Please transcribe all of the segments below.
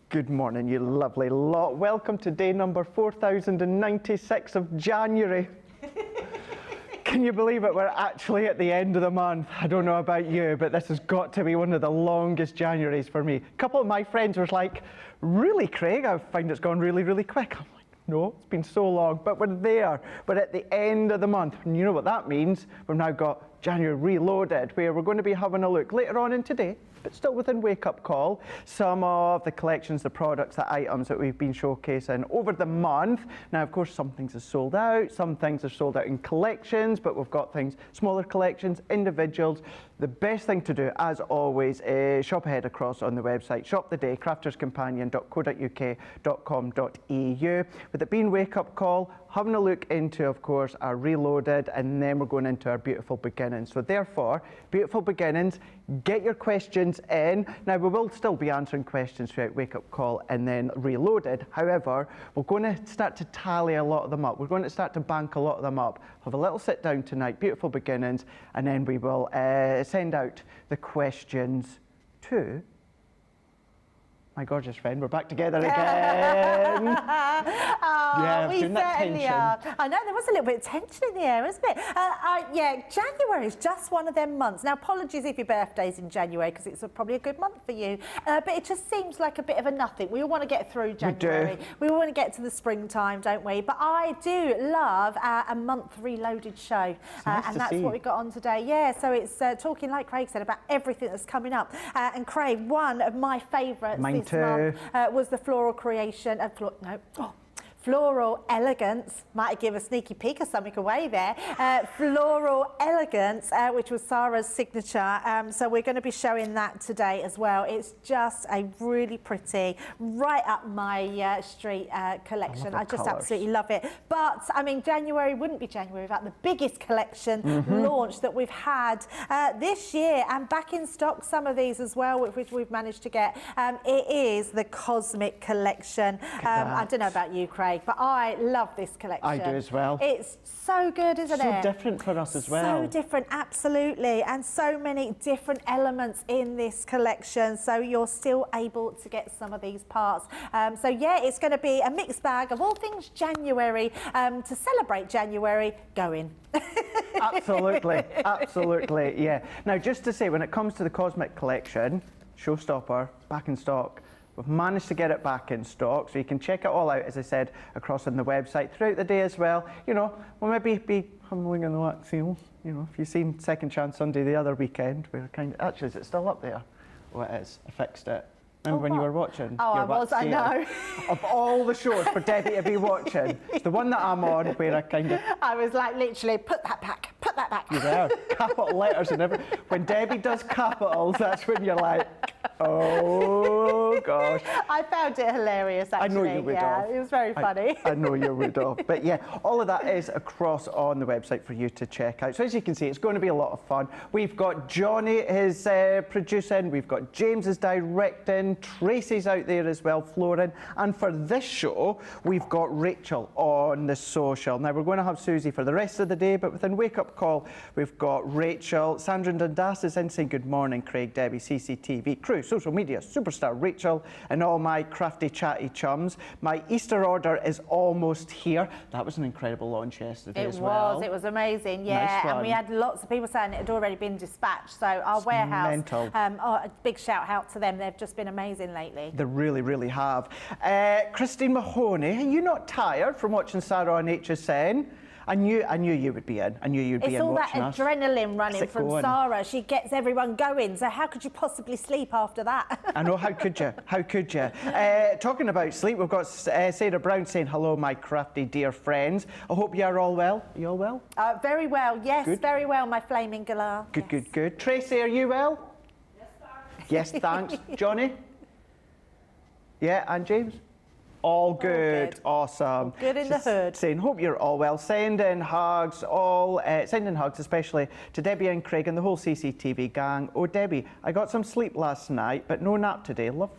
Good morning, you lovely lot. Welcome to day number 4096 of January. Can you believe it? We're actually at the end of the month. I don't know about you, but this has got to be one of the longest Januaries for me. A couple of my friends were like, really, Craig? I find it's gone really, really quick. I'm like, no, it's been so long, but we're there. We're at the end of the month. And you know what that means? We've now got January Reloaded, where we're going to be having a look later on in today, but still within Wake Up Call, some of the collections, the products, the items that we've been showcasing over the month. Now, of course, some things are sold out, some things are sold out in collections, but we've got things, smaller collections, individuals. The best thing to do, as always, is shop ahead across on the website, shop the day, crafterscompanion.co.uk.com.au. With it being Wake Up Call, having a look into, of course, our Reloaded, and then we're going into our Beautiful Beginnings. So therefore, Beautiful Beginnings, get your questions in. Now, we will still be answering questions throughout Wake Up Call and then Reloaded. However, we're going to start to tally a lot of them up. We're going to start to bank a lot of them up. Have a little sit down tonight, Beautiful Beginnings, and then we will send out the questions to my gorgeous friend. We're back together again. Yeah, we certainly are. I know there was a little bit of tension in the air, wasn't it? Yeah, January is just one of them months. Now, apologies if your birthday's in January, because it's probably a good month for you. But it just seems like a bit of a nothing. We all want to get through January. We all want to get to the springtime, don't we? But I do love a month Reloaded show. And that's what we got on today. Yeah, so it's talking, like Craig said, about everything that's coming up. And Craig, one of my favourites this month was the floral creation of Floral Elegance. Might have given a sneaky peek of something away there. Floral Elegance, which was Sarah's signature. So we're going to be showing that today as well. It's just a really pretty, right up my street collection. I just absolutely love it. But, I mean, January wouldn't be January without the biggest collection launch that we've had this year. And back in stock, some of these as well, which we've managed to get. It is the Cosmic Collection. I don't know about you, Craig, but I love this collection. I do as well. It's so good, isn't it? So different for us as well. So different, absolutely. And so many different elements in this collection. So you're still able to get some of these parts. So yeah, it's going to be a mixed bag of all things January to celebrate January. Go in. Absolutely, absolutely, yeah. Now, just to say, when it comes to the Cosmic Collection, showstopper, back in stock. We've managed to get it back in stock, so you can check it all out, as I said, across on the website throughout the day as well. You know, we'll maybe be humbling in the wax sales. You know, if you've seen Second Chance Sunday the other weekend, we're kind of, actually, is it still up there? Oh, it is. I fixed it. Remember when you were watching? Oh, I was, I know. Of all the shows for Debbie to be watching, it's the one that I'm on where I kind of... I was like, literally, put that back, put that back. You there, capital letters and everything. When Debbie does capitals, that's when you're like, oh, gosh. I found it hilarious, actually. I know you would have. It was very funny. I know you would have. But yeah, all of that is across on the website for you to check out. So as you can see, it's going to be a lot of fun. We've got Johnny is producing, we've got James is directing, Tracy's out there as well, flooring. And for this show, we've got Rachel on the social. Now, we're going to have Susie for the rest of the day, but within Wake Up Call, we've got Rachel. Sandra and Dundas is in saying good morning, Craig, Debbie, CCTV, crew, social media, superstar Rachel, and all my crafty, chatty chums. My Easter order is almost here. That was an incredible launch yesterday as well. It was amazing, yeah. Nice, and we had lots of people saying it had already been dispatched. So our warehouse, a big shout out to them. They've just been amazing lately. They really, really have. Christine Mahoney, are you not tired from watching Sarah on HSN? I knew you would be in. I knew you'd be in watching us. It's all that adrenaline running from Sarah. She gets everyone going. So how could you possibly sleep after that? I know, how could you? How could you? Talking about sleep, we've got Sarah Brown saying, hello, my crafty dear friends. I hope you are all well. Are you all well? Very well, yes, good. Very well, my flaming galah. Good, yes. Good, good. Tracy, are you well? Yes, thanks. Yes, thanks. Johnny? Yeah, and James? All good. Awesome. All good in the hood. Saying, hope you're all well. Sending hugs, sending hugs, especially to Debbie and Craig and the whole CCTV gang. Oh, Debbie, I got some sleep last night, but no nap today. Love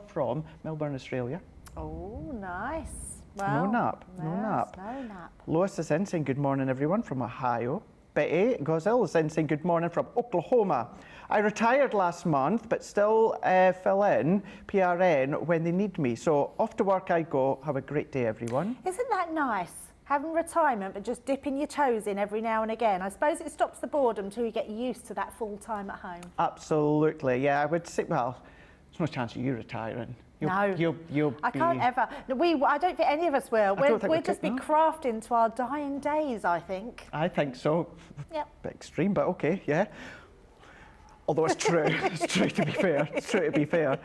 from Melbourne, Australia. Oh, nice. Well, no nap. No nap. Lois is in saying, good morning, everyone, from Ohio. Betty Gozell is in saying good morning from Oklahoma. I retired last month, but still fill in PRN when they need me. So off to work I go. Have a great day, everyone. Isn't that nice? Having retirement, but just dipping your toes in every now and again. I suppose it stops the boredom till you get used to that full time at home. Absolutely, yeah. I would say, well, there's no chance of you retiring. You'll I can't ever. I don't think any of us will. We'll just be no. crafting to our dying days, I think. I think so. Yep. Bit extreme, but okay, yeah. Although it's true, it's true to be fair. It's true to be fair.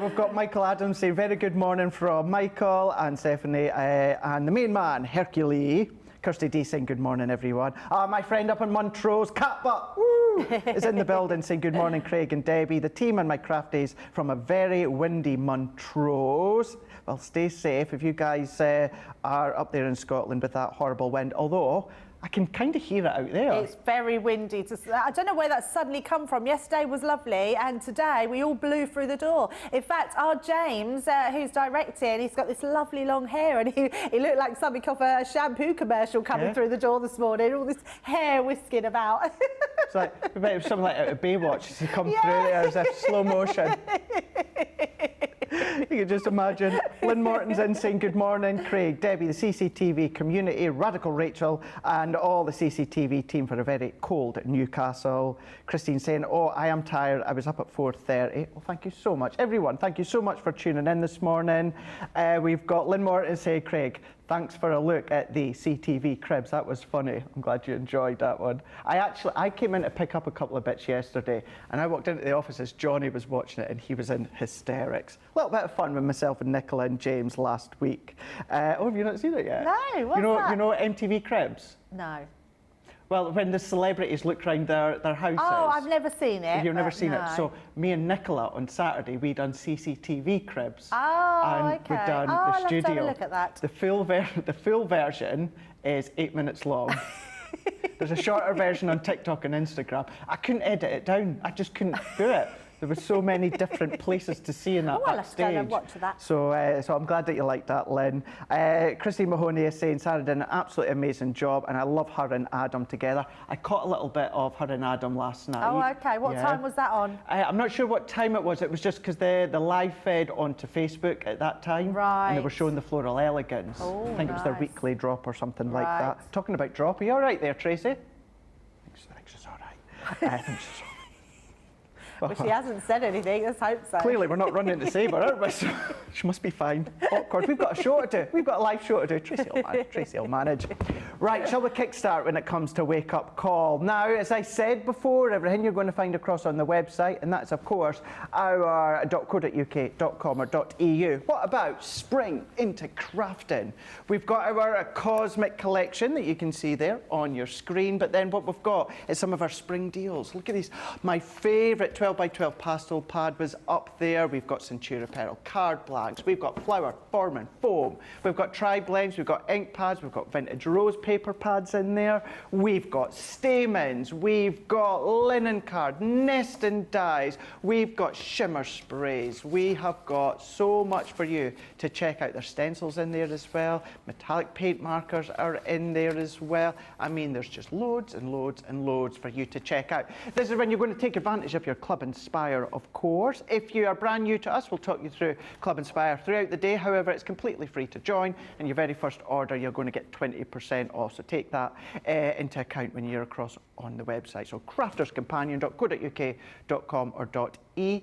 We've got Michael Adams saying very good morning from Michael and Stephanie and the main man, Hercules. Kirsty D saying good morning, everyone. My friend up in Montrose, Catbutt, woo, is in the building saying good morning, Craig and Debbie. The team and my crafties from a very windy Montrose. Well, stay safe if you guys are up there in Scotland with that horrible wind. Although, I can kind of hear it out there. It's very windy. I don't know where that's suddenly come from. Yesterday was lovely, and today we all blew through the door. In fact, our James, who's directing, he's got this lovely long hair, and he looked like something off a shampoo commercial coming through the door this morning. All this hair whisking about. It's like it was something like out of Baywatch to come through there as if slow motion. You can just imagine Lynn Morton's in saying good morning, Craig, Debbie, the CCTV community, Radical Rachel, and all the CCTV team for a very cold Newcastle. Christine saying, oh, I am tired. I was up at 4:30. Well, thank you so much. Everyone, thank you so much for tuning in this morning. We've got Lynn Morton saying, Craig, thanks for a look at the CTV cribs. That was funny. I'm glad you enjoyed that one. I came in to pick up a couple of bits yesterday, and I walked into the office as Johnny was watching it, and he was in hysterics. A little bit of fun with myself and Nicola and James last week. Oh, have you not seen it yet? No, what's that? You know MTV cribs? No. Well, when the celebrities look round their houses. Oh, I've never seen it. You've never seen it. So me and Nicola on Saturday, we done CCTV cribs. Oh, and okay. we've done the I'll studio. have to have a look at that. The full version is 8 minutes long. There's a shorter version on TikTok and Instagram. I couldn't edit it down. I just couldn't do it. There were so many different places to see in that I'll have to go and watch that. So I'm glad that you liked that, Lynn. Christine Mahoney is saying Sarah did an absolutely amazing job, and I love her and Adam together. I caught a little bit of her and Adam last night. Oh, okay. What time was that on? I'm not sure what time it was. It was just because the live fed onto Facebook at that time. Right. And they were showing the Floral Elegance. Oh, I think it was their nice. weekly drop or something like Right. that. Talking about drop, are you all right there, Tracy? I think she's all right. I think she's all right. Well, she hasn't said anything. Let's hope so. Clearly, we're not running to save her, are we? So she must be fine. Awkward. We've got a show to do. We've got a live show to do. Tracy will manage. Right, shall we kickstart when it comes to Wake Up Call? Now, as I said before, everything you're going to find across on the website, and that's, of course, our .co.uk.com or .eu. What about spring into crafting? We've got our cosmic collection that you can see there on your screen, but then what we've got is some of our spring deals. Look at these. My favourite 12x12 pastel pad was up there. We've got Centura Pearl card blanks. We've got flower, form and foam. We've got tri-blends. We've got ink pads. We've got vintage rose paper pads in there. We've got stamens. We've got linen card, nest and dies. We've got shimmer sprays. We have got so much for you to check out. There's stencils in there as well. Metallic paint markers are in there as well. I mean, there's just loads and loads and loads for you to check out. This is when you're going to take advantage of your Club Inspire, of course. If you are brand new to us, we'll talk you through Club Inspire throughout the day. However, it's completely free to join, and your very first order, you're going to get 20% off. So take that into account when you're across on the website. So crafterscompanion.co.uk.com or .eu.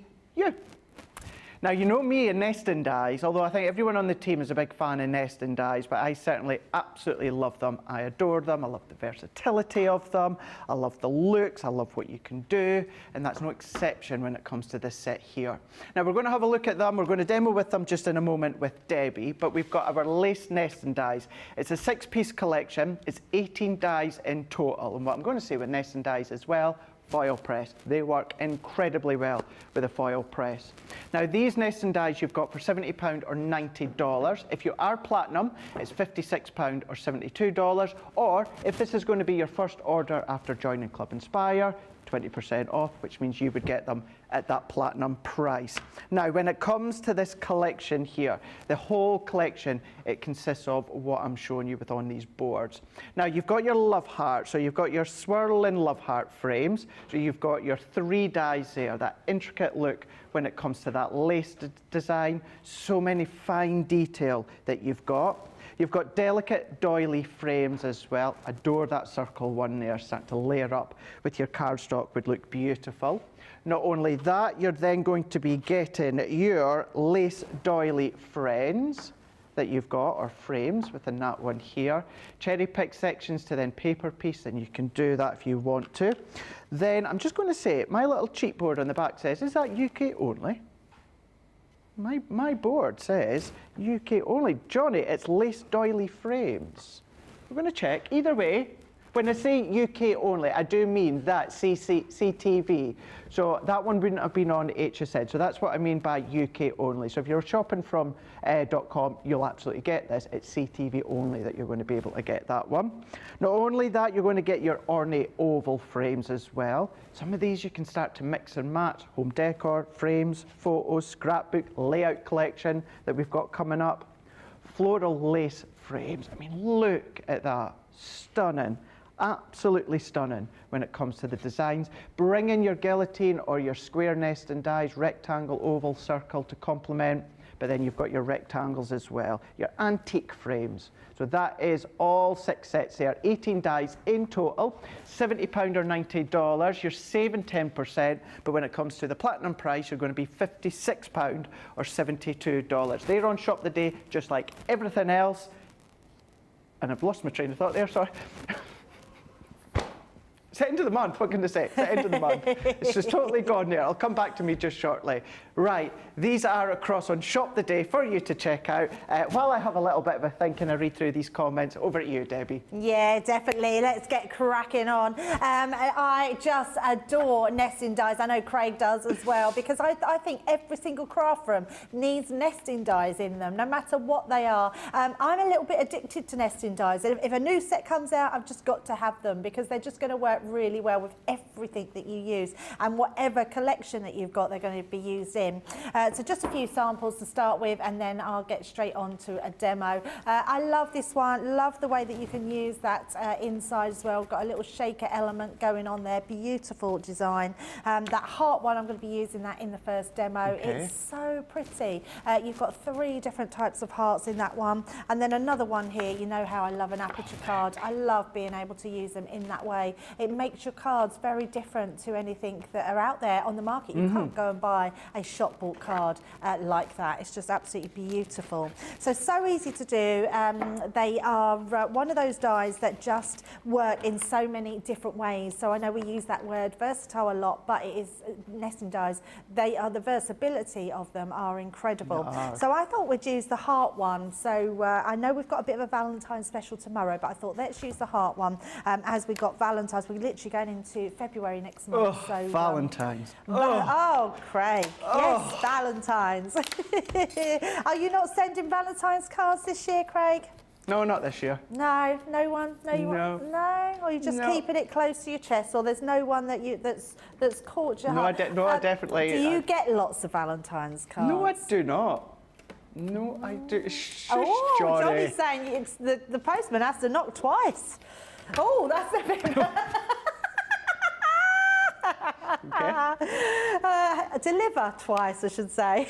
Now, you know me and Nest and Dies, although I think everyone on the team is a big fan of Nest and Dies, but I certainly absolutely love them. I adore them. I love the versatility of them. I love the looks. I love what you can do, and that's no exception when it comes to this set here. Now, we're going to have a look at them. We're going to demo with them just in a moment with Debbie, but we've got our lace Nest and Dies. It's a 6-piece collection. It's 18 dies in total, and what I'm going to say with Nest and Dies as well, foil press. They work incredibly well with a foil press. Now, these Nest and Dies you've got for £70 or $90. If you are platinum, it's £56 or $72. Or if this is going to be your first order after joining Club Inspire, 20% off, which means you would get them at that platinum price. Now, when it comes to this collection here, the whole collection, it consists of what I'm showing you with on these boards. Now, you've got your love heart, so you've got your swirling love heart frames, so you've got your 3 dies there, that intricate look when it comes to that lace design, so many fine detail that you've got. You've got delicate doily frames as well. Adore that circle one there, starting to layer up with your cardstock, would look beautiful. Not only that, you're then going to be getting your lace doily friends that you've got, or frames within that one here. Cherry pick sections to then paper piece, and you can do that if you want to. Then I'm just going to say, my little cheat board on the back says, is that UK only? My board says UK only. Johnny, it's lace doily frames. We're going to check. Either way, when I say UK only, I do mean that CTV. So that one wouldn't have been on HSN. So that's what I mean by UK only. So if you're shopping from .com, you'll absolutely get this. It's CTV only that you're going to be able to get that one. Not only that, you're going to get your ornate oval frames as well. Some of these you can start to mix and match. Home decor, frames, photos, scrapbook, layout collection that we've got coming up. Floral lace frames. I mean, look at that. Stunning. Absolutely stunning when it comes to the designs. Bring in your guillotine or your square nesting dies, rectangle, oval, circle to complement, but then you've got your rectangles as well, your antique frames. So that is all 6 sets there, 18 dies in total, £70 or $90. You're saving 10%, but when it comes to the platinum price, you're going to be £56 or $72. They're on Shop the Day, just like everything else. And I've lost my train of thought there, sorry. It's the end of the month, what can I say? It's the end of the month. It's just totally gone there. It'll come back to me just shortly. Right, these are across on Shop the Day for you to check out. While I have a little bit of a think and I read through these comments, over to you, Debbie. Yeah, definitely. Let's get cracking on. I just adore nesting dies. I know Craig does as well, because I think every single craft room needs nesting dies in them, no matter what they are. I'm a little bit addicted to nesting dies. If a new set comes out, I've just got to have them, because they're just going to work really well with everything that you use, and whatever collection that you've got, they're going to be used in. So just a few samples to start with, and then I'll get straight on to a demo. I love this one, love the way that you can use that inside as well. Got a little shaker element going on there, beautiful design. That heart one, I'm going to be using that in the first demo. Okay. It's so pretty. You've got 3 different types of hearts in that one, and then another one here. You know how I love an aperture card. I love being able to use them in that way. It makes your cards very different to anything that are out there on the market. You can't go and buy a shop bought card like that. It's just absolutely beautiful. So easy to do. They are one of those dies that just work in so many different ways. So I know we use that word versatile a lot, but it is nesting dies. They are, the versatility of them are incredible. So I thought we'd use the heart one. So I know we've got a bit of a Valentine's special tomorrow, but I thought let's use the heart one as we got Valentine's. We're literally going into February next month. Oh, so, Valentine's. Oh, Craig. Yes, Valentine's. Are you not sending Valentine's cards this year, Craig? No, not this year. No, no one. No. Or are you just keeping it close to your chest, or there's no one that that's caught your heart? I definitely. Do you get lots of Valentine's cards? No, I do not. No, I do. Shush, Johnny. Johnny's saying it's the postman has to knock twice. Oh, that's a bit. Okay. Deliver twice, I should say.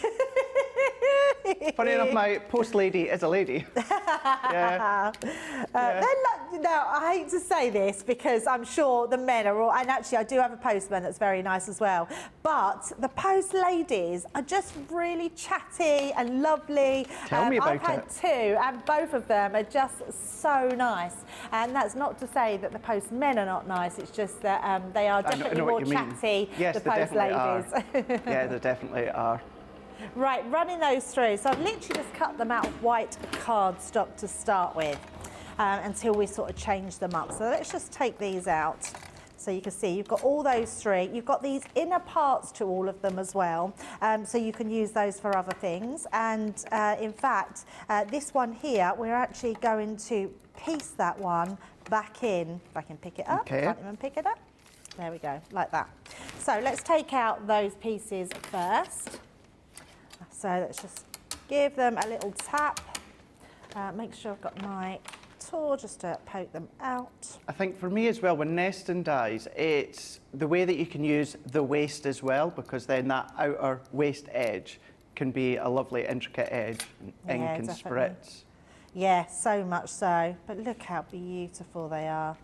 Funny enough, my post lady is a lady. Yeah. Now, I hate to say this because I'm sure the men are all, and actually I do have a postman that's very nice as well, but the post ladies are just really chatty and lovely. Tell me about I've had 2, and both of them are just so nice. And that's not to say that the post men are not nice, it's just that they are definitely more chatty, yes, the post ladies. Yeah, they definitely are. Right, running those through. So I've literally just cut them out of white cardstock to start with until we sort of change them up. So let's just take these out. So you can see you've got all those 3. You've got these inner parts to all of them as well. So you can use those for other things. And in fact, this one here, we're actually going to piece that one back in. If I can pick it up, can't even pick it up. There we go, like that. So let's take out those pieces first. So let's just give them a little tap. Make sure I've got my tool just to poke them out. I think for me as well, with nesting dies, it's the way that you can use the waste as well, because then that outer waste edge can be a lovely intricate edge, and ink and spritz. Yeah, so much so. But look how beautiful they are.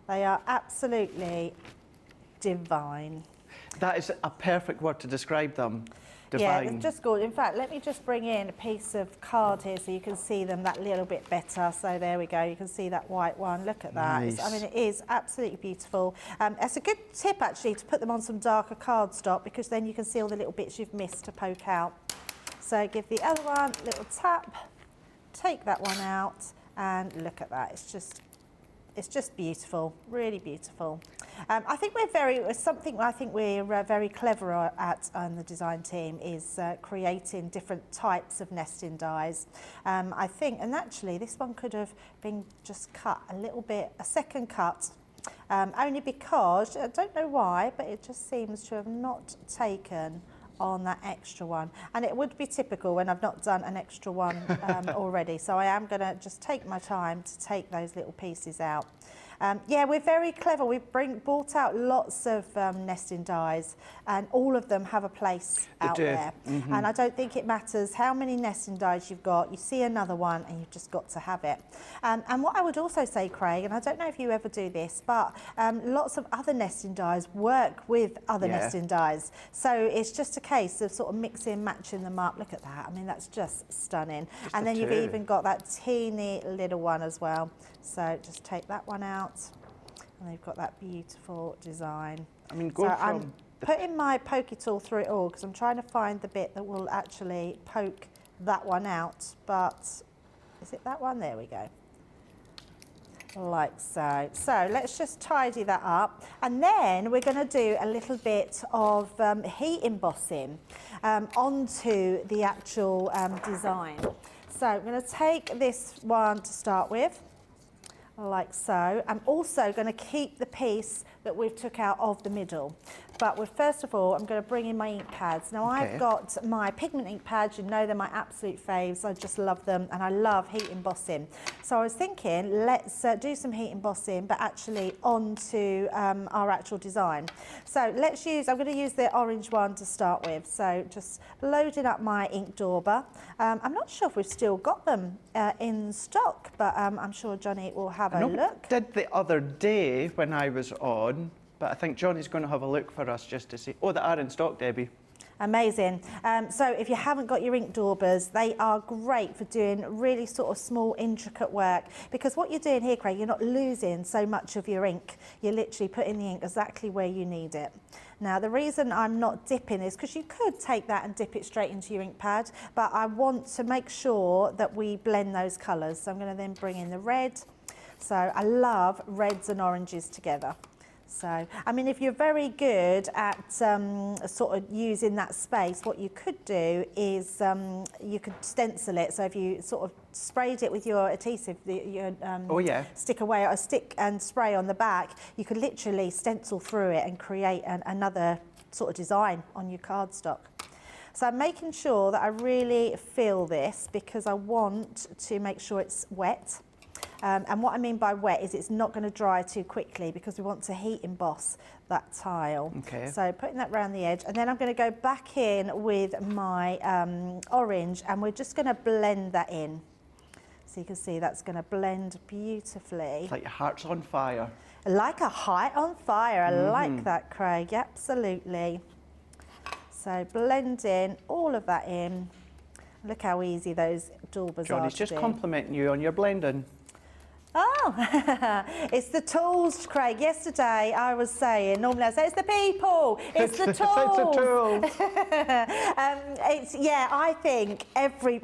They are absolutely divine. That is a perfect word to describe them. Yeah, Divine. it's just good. In fact, let me just bring in a piece of card here so you can see them that little bit better. So there we go. You can see that white one. Look at that. Nice. I mean, it is absolutely beautiful. It's a good tip, actually, to put them on some darker cardstock, because then you can see all the little bits you've missed to poke out. So give the other one a little tap, take that one out, and look at that. It's just beautiful, really beautiful. I think something I think we're very clever at on the design team is creating different types of nesting dies. I think, and actually this one could have been just cut a little bit, a second cut, only because, I don't know why, but it just seems to have not taken on that extra one, and it would be typical when I've not done an extra one already, so I am going to just take my time to take those little pieces out. Yeah, we're very clever. We've brought out lots of nesting dies, and all of them have a place out there. Mm-hmm. And I don't think it matters how many nesting dies you've got. You see another one and you've just got to have it. And what I would also say, Craig, and I don't know if you ever do this, but lots of other nesting dies work with other nesting dies. So it's just a case of sort of mixing and matching them up. Look at that. I mean, that's just stunning. Just and then you've even got that teeny little one as well. So just take that one out, and they've got that beautiful design. I mean, I'm putting my pokey tool through it all because I'm trying to find the bit that will actually poke that one out. But is it that one? There we go. Like so. So let's just tidy that up, and then we're going to do a little bit of heat embossing onto the actual design. So I'm going to take this one to start with, like so. I'm also going to keep the piece that we've took out of the middle. But first of all, I'm going to bring in my ink pads. Now, I've got my pigment ink pads. You know, they're my absolute faves. I just love them, and I love heat embossing. So I was thinking, let's do some heat embossing, but actually onto our actual design. So let's use, I'm going to use the orange one to start with. So just loading up my ink dauber. I'm not sure if we've still got them in stock, but I'm sure Johnny will have a look. I did the other day when I was on, but I think Johnny's going to have a look for us just to see. Oh, they are in stock, Debbie. Amazing. So if you haven't got your ink daubers, they are great for doing really sort of small, intricate work, because what you're doing here, Craig, you're not losing so much of your ink. You're literally putting the ink exactly where you need it. Now, the reason I'm not dipping is because you could take that and dip it straight into your ink pad, but I want to make sure that we blend those colours. So I'm going to then bring in the red. So I love reds and oranges together. So, I mean, if you're very good at sort of using that space, what you could do is you could stencil it. So if you sort of sprayed it with your adhesive, stick away, or stick and spray on the back, you could literally stencil through it and create another sort of design on your cardstock. So I'm making sure that I really fill this because I want to make sure it's wet. And what I mean by wet is it's not going to dry too quickly because we want to heat emboss that tile. Okay. So putting that around the edge, and then I'm going to go back in with my orange, and we're just going to blend that in. So you can see that's going to blend beautifully. It's like your heart's on fire. Like a heart on fire. I like that, Craig. Absolutely. So blending all of that in. Look how easy those daubers are. Johnny's just complimenting you on your blending. Oh, it's the tools, Craig. Yesterday I was saying, normally I say it's the people, it's the tools. It's the tools.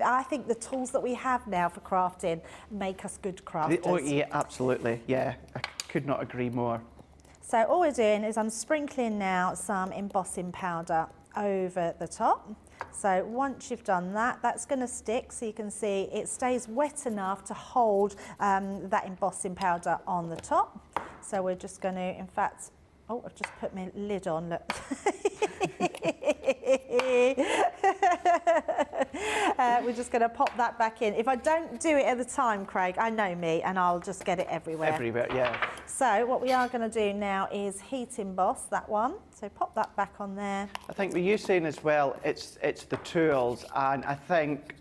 I think the tools that we have now for crafting make us good crafters. Oh yeah, absolutely. Yeah, I could not agree more. So all we're doing is I'm sprinkling now some embossing powder over the top. So once you've done that, that's going to stick, so you can see it stays wet enough to hold that embossing powder on the top. So we're just going to, in fact, Oh, I've just put my lid on, look. We're just going to pop that back in. If I don't do it at the time, Craig, I know me, and I'll just get it everywhere. Everywhere, yeah. So what we are going to do now is heat emboss that one. So pop that back on there. I think with you saying as well, it's the tools, and I think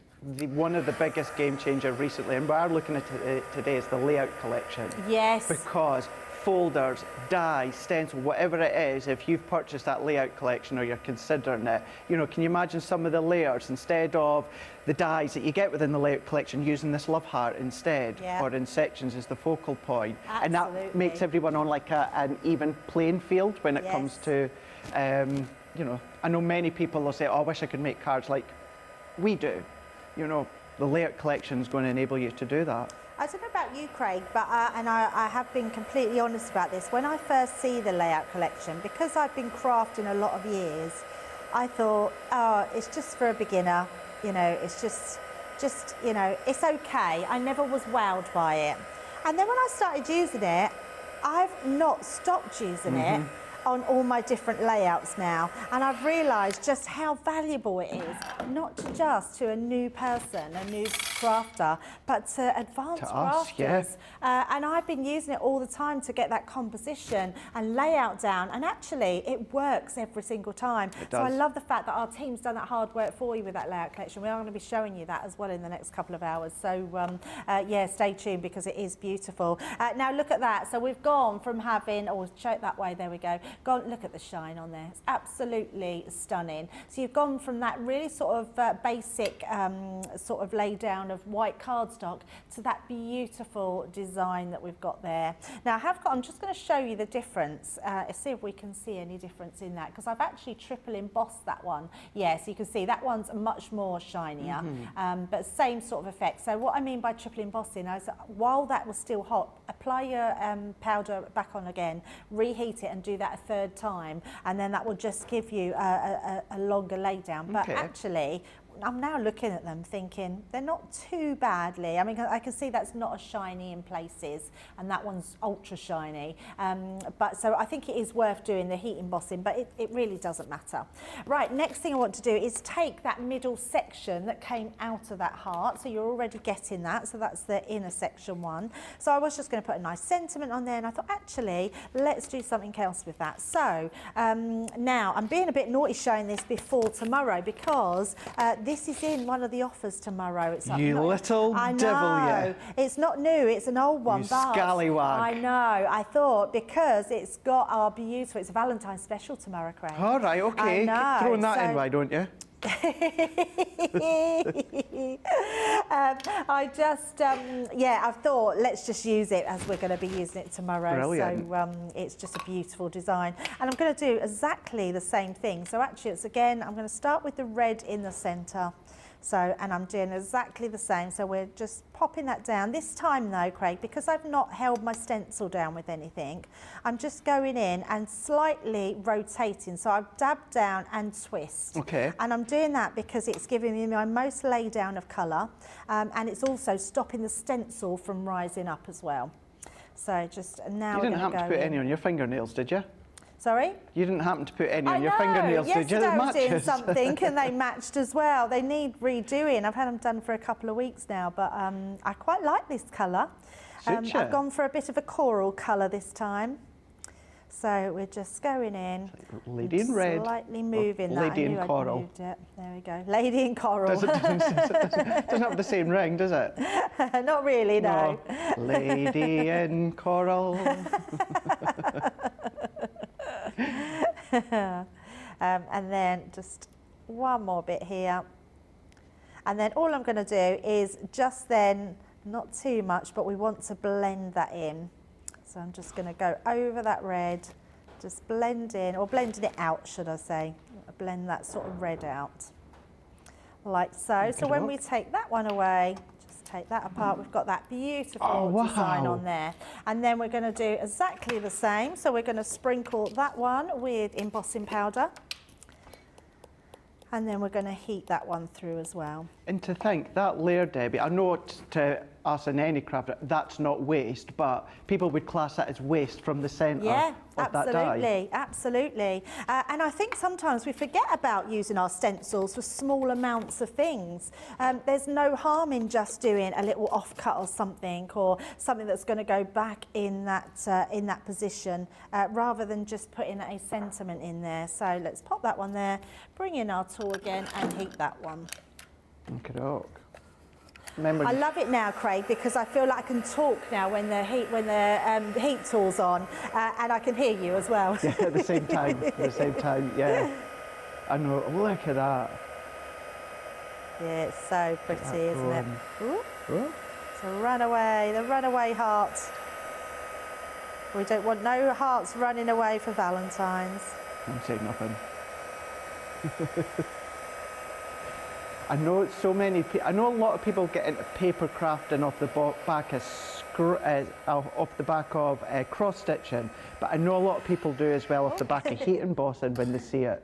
one of the biggest game changer recently, and we are looking at it today, is the layout collection. Yes. Because folders, die, stencil, whatever it is, if you've purchased that layout collection or you're considering it, you know, can you imagine some of the layers instead of the dies that you get within the layout collection, using this love heart instead, yeah. or in sections as the focal point. Absolutely. And that makes everyone on like an even playing field when it yes. comes to, you know, I know many people will say, oh, I wish I could make cards like we do. You know, the layout collection is going to enable you to do that. I don't know about you, Craig, but I have been completely honest about this. When I first see the layout collection, because I've been crafting a lot of years, I thought, oh, it's just for a beginner. You know, it's just you know, it's okay. I never was wowed by it. And then when I started using it, I've not stopped using it on all my different layouts now, and I've realised just how valuable it is, not just to a new person, a new crafter, but to advanced crafters. Yeah. And I've been using it all the time to get that composition and layout down, and actually it works every single time. It so I does. love the fact that our team's done that hard work for you with that layout collection. We are going to be showing you that as well in the next couple of hours. So yeah, stay tuned because it is beautiful. Now look at that. So we've gone from having, oh, show it that way, there we go. Look at the shine on there. It's absolutely stunning. So you've gone from that really sort of basic sort of lay down of white cardstock to that beautiful design that we've got there. Now I'm just going to show you the difference. See if we can see any difference in that, because I've actually triple embossed that one. Yes, you can see that one's much more shinier, but same sort of effect. So what I mean by triple embossing is while that was still hot, apply your powder back on again, reheat it and do that a third time, and then that will just give you a longer lay down. But actually, I'm now looking at them thinking they're not too badly. I mean, I can see that's not as shiny in places, and that one's ultra shiny. But so I think it is worth doing the heat embossing, but it really doesn't matter. Right, next thing I want to do is take that middle section that came out of that heart. So you're already getting that. So that's the inner section one. So I was just going to put a nice sentiment on there, and I thought, actually, let's do something else with that. So now I'm being a bit naughty showing this before tomorrow, because this is in one of the offers tomorrow. It's You little devil, yeah. It's not new, it's an old one. You scallywag. I know. I thought because it's got our beautiful, it's a Valentine's special tomorrow, Craig. All right, okay. I know. Keep throwing that in, why don't you? I just, yeah, I've thought let's just use it as we're going to be using it tomorrow. Brilliant. So it's just a beautiful design. And I'm going to do exactly the same thing. So actually it's again, I'm going to start with the red in the centre. So, and I'm doing exactly the same. So we're just popping that down. This time though, Craig, because I've not held my stencil down with anything, I'm just going in and slightly rotating. So I've dabbed down and twist. Okay. And I'm doing that because it's giving me my most lay down of colour, and it's also stopping the stencil from rising up as well. So just now You didn't happen to put any on your fingernails, did you? Sorry? You didn't happen to put any on your fingernails, did you? Yesterday They I was doing matches. something and they matched as well. They need redoing. I've had them done for a couple of weeks now, but I quite like this colour. Suit you? I've gone for a bit of a coral colour this time. So we're just going in, Lady in red. slightly moving that. Lady I knew in I'd coral. moved it. There we go. Lady in coral. Doesn't have the same ring, does it? Not really, no. Lady in coral. And then just one more bit here. And then all I'm going to do is just then, not too much, but we want to blend that in. So I'm just going to go over that red, just blend in, or blending it out, should I say. Blend that sort of red out, like so. So when we take that one away, just take that apart, we've got that beautiful design on there. And then we're going to do exactly the same. So we're going to sprinkle that one with embossing powder. And then we're going to heat that one through as well. And to think, that layer, Debbie, I know us in any craft, that's not waste, but people would class that as waste from the centre of that die. Absolutely. And I think sometimes we forget about using our stencils for small amounts of things. There's no harm in just doing a little offcut or something that's going to go back in that position, rather than just putting a sentiment in there. So let's pop that one there, bring in our tool again and heat that one. Okey-doke. I love it now, Craig, because I feel like I can talk now when the heat tool's on, and I can hear you as well. Yeah, at the same time, yeah. I know, look at that. Yeah, it's so pretty, isn't it? Ooh. Ooh. It's a runaway, the runaway heart. We don't want no hearts running away for Valentine's. I'm saying nothing. I know I know a lot of people get into paper crafting off the back of cross stitching, but I know a lot of people do as well off the back of heat embossing when they see it.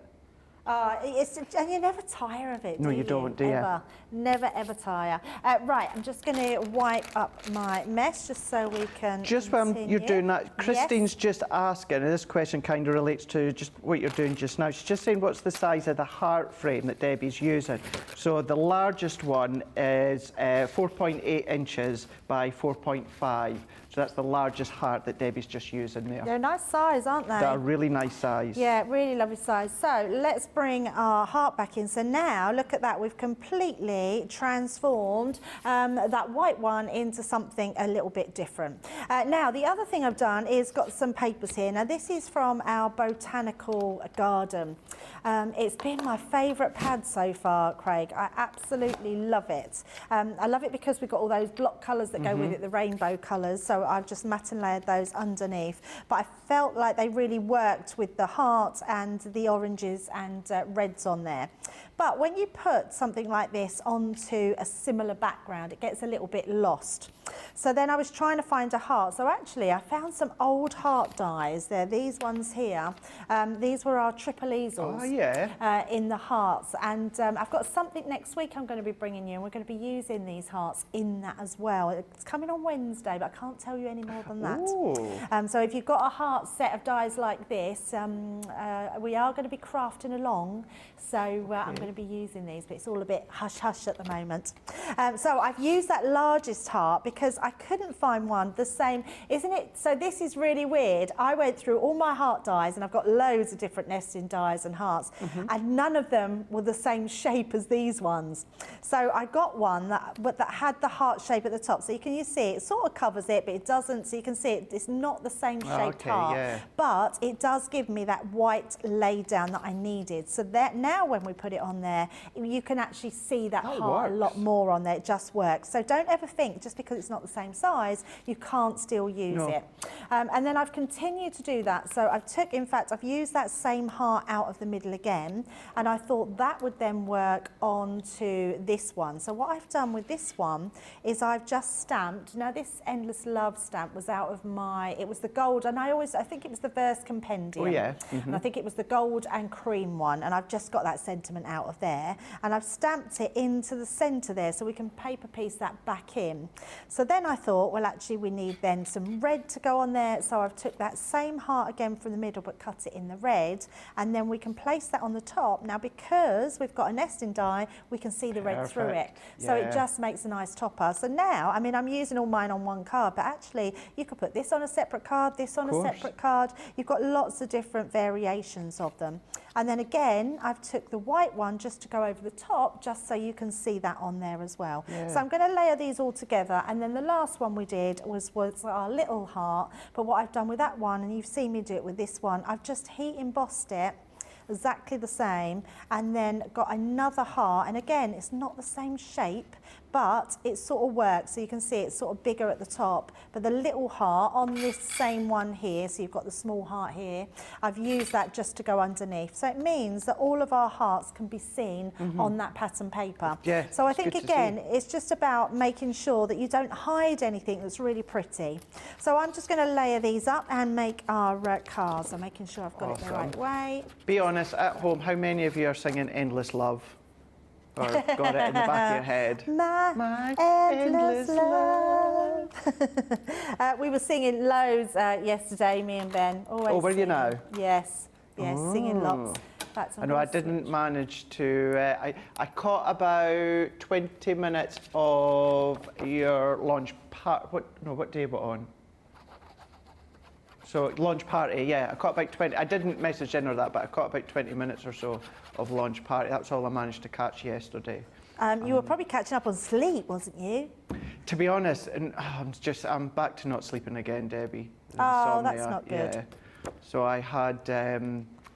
And you never tire of it, No, you don't, do you? Ever. Never, ever tire. Right, I'm just going to wipe up my mess just so we can Just when you're doing that, Christine's just asking, and this question kind of relates to just what you're doing just now. She's just saying what's the size of the heart frame that Debbie's using. So the largest one is 4.8 inches by 4.5. So that's the largest heart that Debbie's just using there. They're a nice size, aren't they? They're a really nice size. Yeah, really lovely size. So let's bring our heart back in. So now, look at that. We've completely transformed that white one into something a little bit different. Now, the other thing I've done is got some papers here. Now, this is from our botanical garden. It's been my favourite pad so far, Craig. I absolutely love it. I love it because we've got all those block colours that go with it, the rainbow colours. So I've just matte and layered those underneath. But I felt like they really worked with the heart and the oranges and reds on there. But when you put something like this onto a similar background, it gets a little bit lost. So then I was trying to find a heart. So actually I found some old heart dies. They're these ones here. These were our triple easels in the hearts. And I've got something next week I'm going to be bringing you, and we're going to be using these hearts in that as well. It's coming on Wednesday, but I can't tell you any more than that. So if you've got a heart set of dies like this, we are going to be crafting along. So I'm going to be using these, but it's all a bit hush-hush at the moment. So I've used that largest heart because I couldn't find one the same, isn't it? So this is really weird. I went through all my heart dies, and I've got loads of different nesting dies and hearts, and none of them were the same shape as these ones. So I got one that had the heart shape at the top. So you see it sort of covers it, but it doesn't. So you can see it's not the same shaped heart, but it does give me that white lay down that I needed. So that now when we put it on there, you can actually see that heart a lot more on there. It just works. So don't ever think just because it's not the same size, you can't still use it. And then I've continued to do that. So I've used that same heart out of the middle again, and I thought that would then work onto this one. So what I've done with this one is I've just stamped. Now this Endless Love stamp was out of it was the gold, and I think it was the Verse Compendium. And I think it was the gold and cream one, and I've just got that sentiment out of there, and I've stamped it into the centre there so we can paper piece that back in. So then I thought, well, actually we need then some red to go on there, so I've took that same heart again from the middle but cut it in the red, and then we can place that on the top. Now because we've got a nesting die, we can see the red through it, so it just makes a nice topper. So now, I mean, I'm using all mine on one card, but actually you could put this on a separate card, this on a separate card. You've got lots of different variations of them. And then again, I've took the white one just to go over the top, just so you can see that on there as well. So I'm going to layer these all together, and then the last one we did was our little heart. But what I've done with that one, and you've seen me do it with this one, I've just heat embossed it exactly the same, and then got another heart, and again it's not the same shape, but it sort of works. So you can see it's sort of bigger at the top, but the little heart on this same one here, so you've got the small heart here, I've used that just to go underneath. So it means that all of our hearts can be seen on that pattern paper. So I think again it's just about making sure that you don't hide anything that's really pretty. So I'm just going to layer these up and make our cards. I'm making sure I've got it the right way. Be honest, at home, how many of you are singing Endless Love? Or got it in the back of your head? My endless love. We were singing loads yesterday, me and Ben. Always Oh, were you singing. now? Yes, singing lots. I know I didn't manage to. I caught about 20 minutes of your launch part. What day were on? So launch party, yeah. I caught about 20. I didn't message in or that, but I caught about 20 minutes or so of launch party. That's all I managed to catch yesterday. You were probably catching up on sleep, wasn't you? To be honest, and I'm back to not sleeping again, Debbie. Oh, Insomnia, that's not good. Yeah. So I had.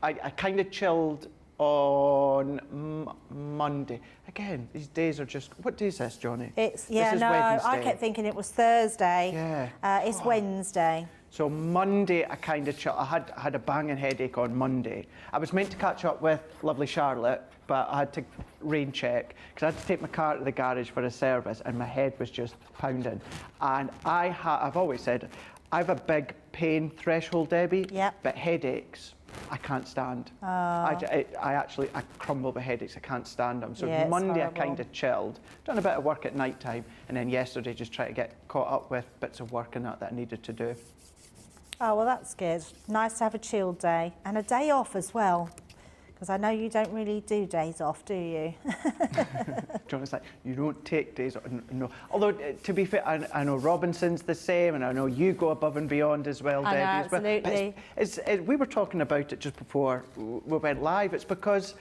I kind of chilled on Monday. Again, these days are just. What day is this, Johnny? It's This is I Wednesday. kept thinking it was Thursday. Yeah. It's Wednesday. So Monday, I kind of chilled. I had a banging headache on Monday. I was meant to catch up with lovely Charlotte, but I had to rain check because I had to take my car to the garage for a service, and my head was just pounding. And I've always said, I have a big pain threshold, Debbie. Yep. But headaches, I can't stand. Oh. I crumble with headaches. I can't stand them. So Yeah, it's Monday, horrible. I kind of chilled, done a bit of work at night time, and then yesterday just try to get caught up with bits of work and that I needed to do. Oh, well, that's good. Nice to have a chilled day and a day off as well. Because I know you don't really do days off, do you? John's like, you don't take days off. No. Although, to be fair, I know Robinson's the same, and I know you go above and beyond as well, I know, Debbie. As well. absolutely. We were talking about it just before we went live. It's because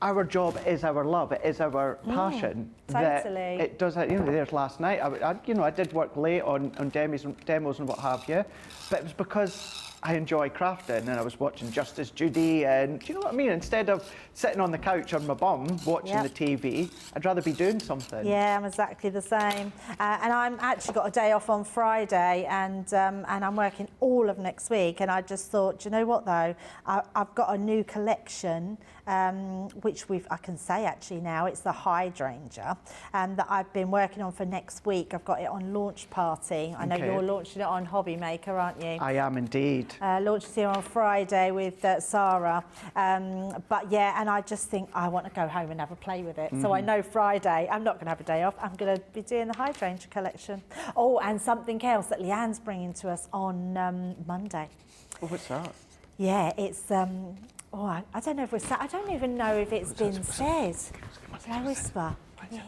our job is our love. It is our passion. Totally. That it does. There's last night. I did work late on demos and what have you, but it was because I enjoy crafting, and I was watching Justice Judy, and do you know what I mean? Instead of sitting on the couch on my bum watching the TV, I'd rather be doing something. Yeah, I'm exactly the same. And I'm actually got a day off on Friday, and I'm working all of next week. And I just thought, do you know what though? I've got a new collection, which I can say actually now, it's the Hydrangea, that I've been working on for next week. I've got it on launch party. I know you're launching it on Hobby Maker, aren't you? I am indeed. Launched here on Friday with Sarah. But yeah, and I just think I want to go home and have a play with it. So I know Friday, I'm not going to have a day off. I'm going to be doing the Hydrangea collection. Oh, and something else that Leanne's bringing to us on Monday. Oh, what's that? Yeah, it's, I don't know if we're, I don't even know if it's been said. Shall I whisper? What's it?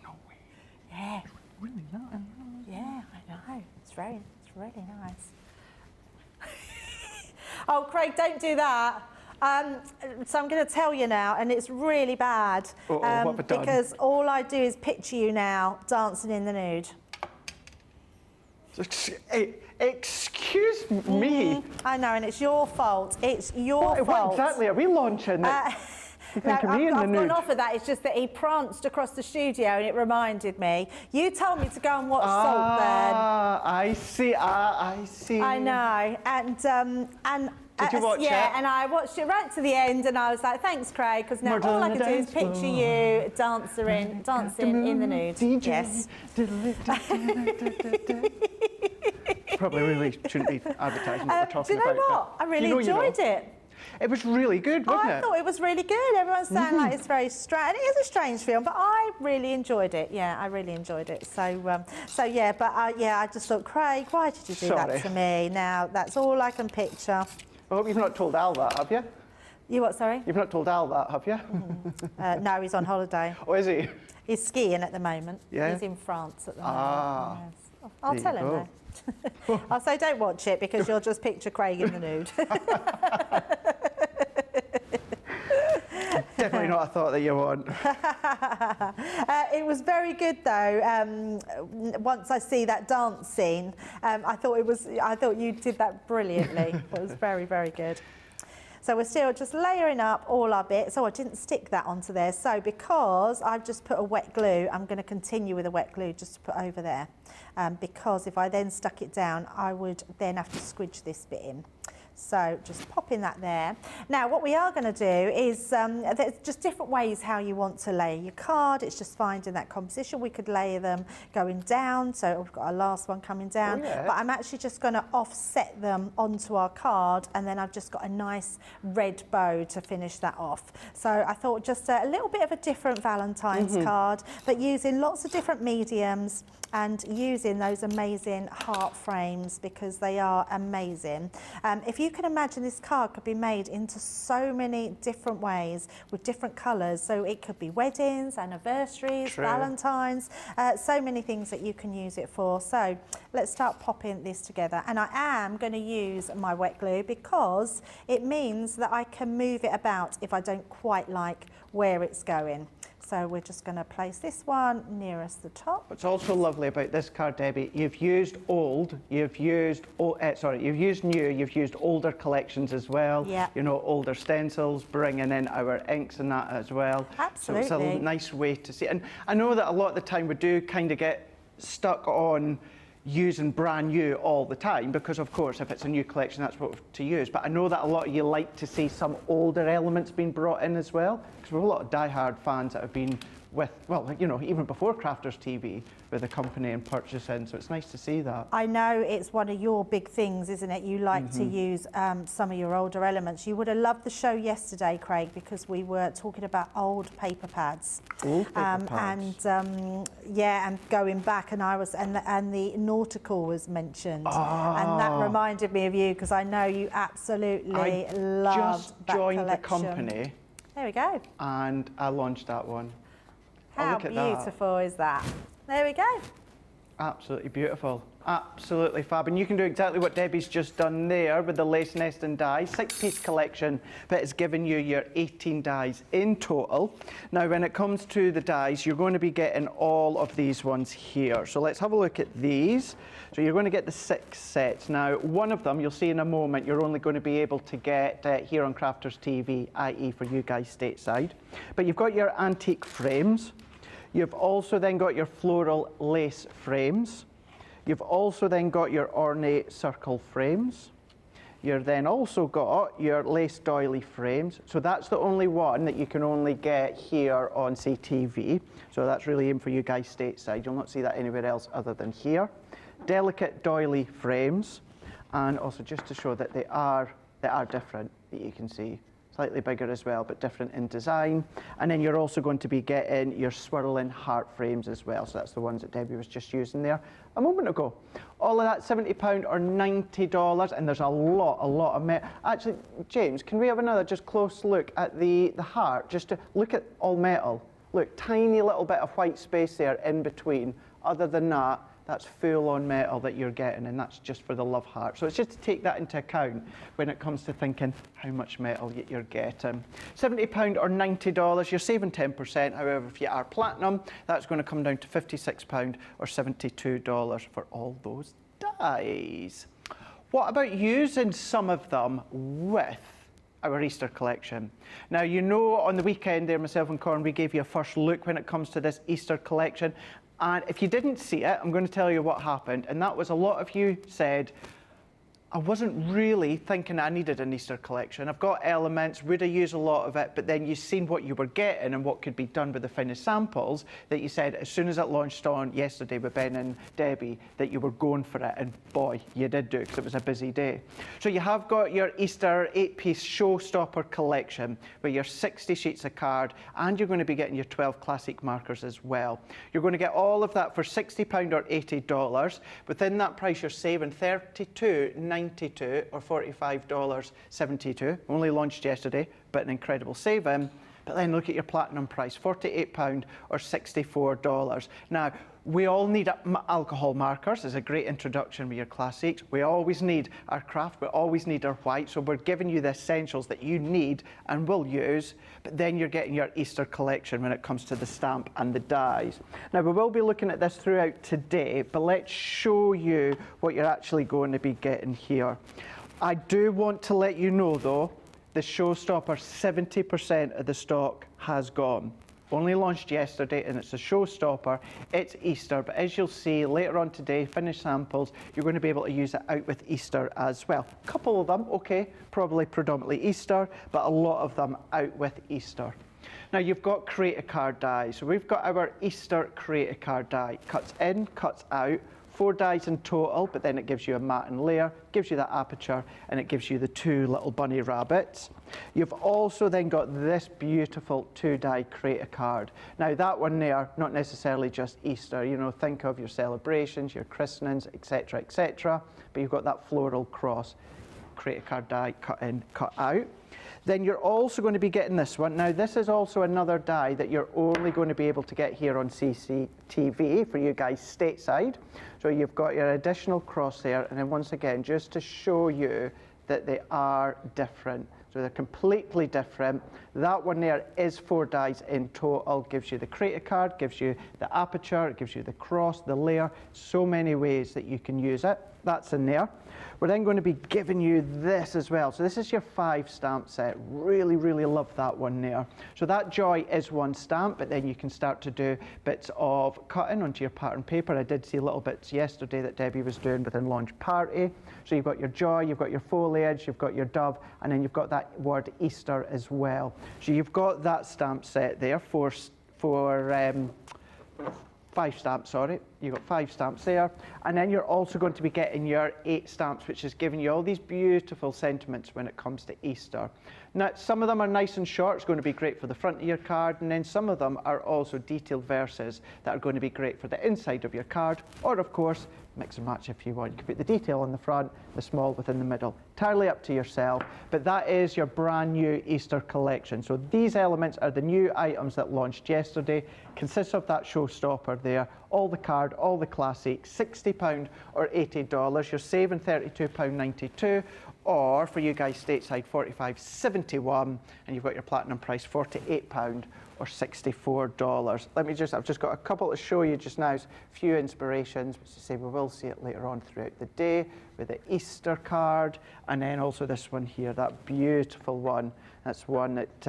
No way. Yeah. Really nice. Yeah, I know. It's really nice. Oh, Craig, don't do that. So I'm going to tell you now, and it's really bad. What have I done? Because all I do is picture you now dancing in the nude. Excuse me. I know, and it's your fault. It's your fault. What exactly are we launching? You think of me in the nude? I've gone off of that. It's just that he pranced across the studio and it reminded me. You told me to go and watch Salt then. I see. I see. I know. And did you watch it? Yeah, and I watched it right to the end, and I was like, "Thanks, Craig," because now all I can do is picture you dancing in the nude. DJ. Yes. Probably really shouldn't be advertising what we're talking do you know about. what? I really enjoyed it. It was really good, wasn't it? I thought it was really good. Everyone's saying like it's very strange. It is a strange film, but I really enjoyed it. Yeah, I really enjoyed it. So yeah, but I just thought, Craig, why did you do that to me? Now that's all I can picture. I hope you've not told Al that, have you? You what? Sorry. You've not told Al that, have you? No, he's on holiday. Oh, is he? He's skiing at the moment. Yeah. He's in France at the moment. Ah. Yes. I'll tell him though. I'll say don't watch it because you'll just picture Craig in the nude. Definitely not a thought that you want. It was very good though. Once I see that dance scene, I thought you did that brilliantly. It was very, very good. So we're still just layering up all our bits. Oh, I didn't stick that onto there. So because I've just put a wet glue, I'm going to continue with a wet glue just to put over there. Because if I then stuck it down, I would then have to squidge this bit in. So just popping that there. Now what we are going to do is there's just different ways how you want to lay your card. It's just finding that composition. We could lay them going down. So we've got our last one coming down. But I'm actually just going to offset them onto our card, and then I've just got a nice red bow to finish that off. So I thought just a little bit of a different Valentine's card, but using lots of different mediums and using those amazing heart frames because they are amazing. If you can imagine, this card could be made into so many different ways with different colours. So it could be weddings, anniversaries, Valentine's, so many things that you can use it for. So let's start popping this together. And I am going to use my wet glue because it means that I can move it about if I don't quite like where it's going. So we're just going to place this one nearest the top. What's also lovely about this card, Debbie, you've used old, you've used new, you've used older collections as well. Yeah. You know, older stencils, bringing in our inks and that as well. Absolutely. So it's a nice way to see. And I know that a lot of the time we do kind of get stuck on using brand new all the time because, of course, if it's a new collection, that's what to use. But I know that a lot of you like to see some older elements being brought in as well, because we have a lot of die-hard fans that have been with, well, you know, even before Crafters TV with the company and purchasing, so it's nice to see that. I know it's one of your big things, isn't it? You like to use some of your older elements. You would have loved the show yesterday, Craig, because we were talking about old paper pads. Old paper pads. And yeah, and going back, and I was, and the nautical was mentioned, and that reminded me of you because I know you absolutely loved that collection. I just joined the company. There we go. And I launched that one. How beautiful is that? There we go. Absolutely beautiful. Absolutely fab. And you can do exactly what Debbie's just done there with the lace nest and dies. 6-piece collection, but it's given you your 18 dies in total. Now, when it comes to the dies, you're going to be getting all of these ones here. So let's have a look at these. So you're going to get the 6 sets. Now, one of them, you'll see in a moment, you're only going to be able to get here on Crafters TV, i.e. for you guys stateside. But you've got your antique frames. You've also then got your floral lace frames. You've also then got your ornate circle frames. You've then also got your lace doily frames. So that's the only one that you can only get here on CTV. So that's really aimed for you guys stateside. You'll not see that anywhere else other than here. Delicate doily frames. And also just to show that they are different, that you can see. Slightly bigger as well, but different in design. And then you're also going to be getting your swirling heart frames as well. So that's the ones that Debbie was just using there a moment ago. All of that £70 or $90, and there's a lot of metal. Actually, James, can we have another just close look at the heart, just to look at all metal? Look, tiny little bit of white space there in between. Other than that, that's full-on metal that you're getting, and that's just for the love heart. So it's just to take that into account when it comes to thinking how much metal you're getting. £70 or $90, you're saving 10%. However, if you are platinum, that's going to come down to £56 or $72 for all those dies. What about using some of them with our Easter collection? Now, you know, on the weekend there, myself and Corn, we gave you a first look when it comes to this Easter collection. And if you didn't see it, I'm going to tell you what happened. And that was a lot of you said, I wasn't really thinking I needed an Easter collection. I've got elements, would I use a lot of it? But then you've seen what you were getting and what could be done with the finished samples, that you said as soon as it launched on yesterday with Ben and Debbie, that you were going for it. And boy, you did do it because it was a busy day. So you have got your Easter 8-piece showstopper collection with your 60 sheets of card, and you're going to be getting your 12 classic markers as well. You're going to get all of that for £60 or $80. Within that price, you're saving $32.92 or $45.72. Only launched yesterday, but an incredible saving. But then look at your platinum price, £48 or $64. Now, we all need alcohol markers as a great introduction with your classics. We always need our craft, we always need our white, so we're giving you the essentials that you need and will use, but then you're getting your Easter collection when it comes to the stamp and the dies. Now, we will be looking at this throughout today, but let's show you what you're actually going to be getting here. I do want to let you know, though, the showstopper, 70% of the stock has gone. Only launched yesterday, and it's a showstopper. It's Easter, but as you'll see later on today, finished samples, you're going to be able to use it out with Easter as well. A couple of them, okay, probably predominantly Easter, but a lot of them out with Easter. Now you've got Create-A-Card dies. So we've got our Easter Create-A-Card die. Cuts in, cuts out. 4 dies in total, but then it gives you a matte and layer, gives you that aperture, and it gives you the 2 little bunny rabbits. You've also then got this beautiful 2-die Create-A-Card. Now that one there, not necessarily just Easter, you know, think of your celebrations, your christenings, etc., but you've got that floral cross. Create-A-Card die, cut in, cut out. Then you're also going to be getting this one. Now this is also another die that you're only going to be able to get here on CCTV for you guys stateside. So you've got your additional cross there, and then once again, just to show you that they are different. So they're completely different. That one there is 4 dies in total, gives you the Create-A-Card, gives you the aperture, it gives you the cross, the layer, so many ways that you can use it. That's in there. We're then going to be giving you this as well. So this is your 5 stamp set. Really, really love that one there. So that Joy is 1 stamp, but then you can start to do bits of cutting onto your pattern paper. I did see little bits yesterday that Debbie was doing within Launch Party. So you've got your Joy, you've got your foliage, you've got your dove, and then you've got that word Easter as well. So you've got that stamp set there for 5 stamps, sorry. You've got 5 stamps there. And then you're also going to be getting your 8 stamps, which is giving you all these beautiful sentiments when it comes to Easter. Now, some of them are nice and short. It's going to be great for the front of your card. And then some of them are also detailed verses that are going to be great for the inside of your card. Or, of course, mix and match if you want. You can put the detail on the front, the small within the middle. Entirely up to yourself. But that is your brand new Easter collection. So these elements are the new items that launched yesterday. Consists of that showstopper there. All the card, all the classic, £60 or $80. You're saving £32.92. Or for you guys stateside, $45.71, and you've got your platinum price, £48 or $64. I've just got a couple to show you just now, a few inspirations, which to say we will see it later on throughout the day with the Easter card, and then also this one here, that beautiful one. That's one that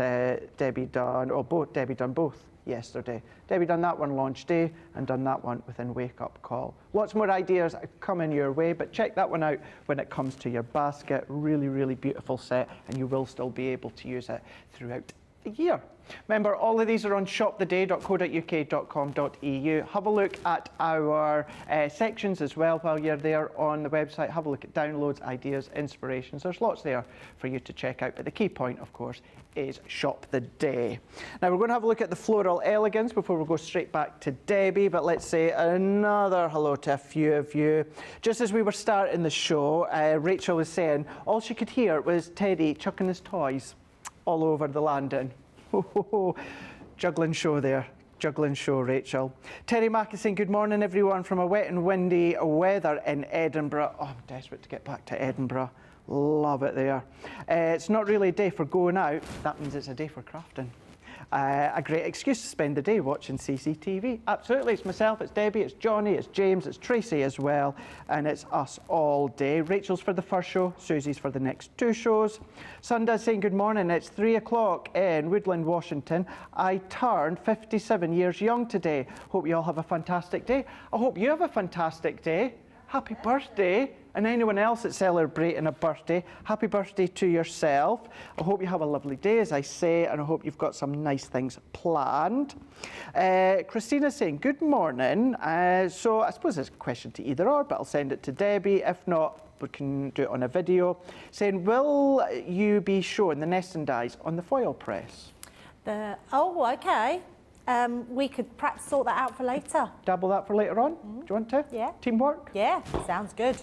Debbie done, or both, Debbie done both yesterday. Debbie done that one launch day and done that one within Wake Up Call. Lots more ideas coming your way, but check that one out when it comes to your basket. Really, really beautiful set, and you will still be able to use it throughout the year. Remember, all of these are on shoptheday.co.uk.com.au. Have a look at our sections as well while you're there on the website. Have a look at downloads, ideas, inspirations. There's lots there for you to check out. But the key point, of course, is Shop the Day. Now, we're going to have a look at the floral elegance before we go straight back to Debbie. But let's say another hello to a few of you. Just as we were starting the show, Rachel was saying all she could hear was Teddy chucking his toys all over the landing. Juggling show there. Juggling show, Rachel. Terry Mack is saying, good morning, everyone, from a wet and windy weather in Edinburgh. Oh, I'm desperate to get back to Edinburgh. Love it there. It's not really a day for going out. That means it's a day for crafting. A great excuse to spend the day watching CCTV. Absolutely, it's myself, it's Debbie, it's Johnny, it's James, it's Tracy as well, and it's us all day. Rachel's for the first show, Susie's for the next 2 shows. Sunda's saying good morning, it's 3 o'clock in Woodland, Washington. I turned 57 years young today. Hope you all have a fantastic day. I hope you have a fantastic day. Happy birthday. And anyone else that's celebrating a birthday, happy birthday to yourself. I hope you have a lovely day, as I say, and I hope you've got some nice things planned. Christina's saying, good morning. So I suppose it's a question to either or, but I'll send it to Debbie. If not, we can do it on a video. Saying, will you be showing the nesting dies on the foil press? Oh, okay. We could perhaps sort that out for later. Dabble that for later on? Do you want to? Yeah. Teamwork? Yeah, sounds good.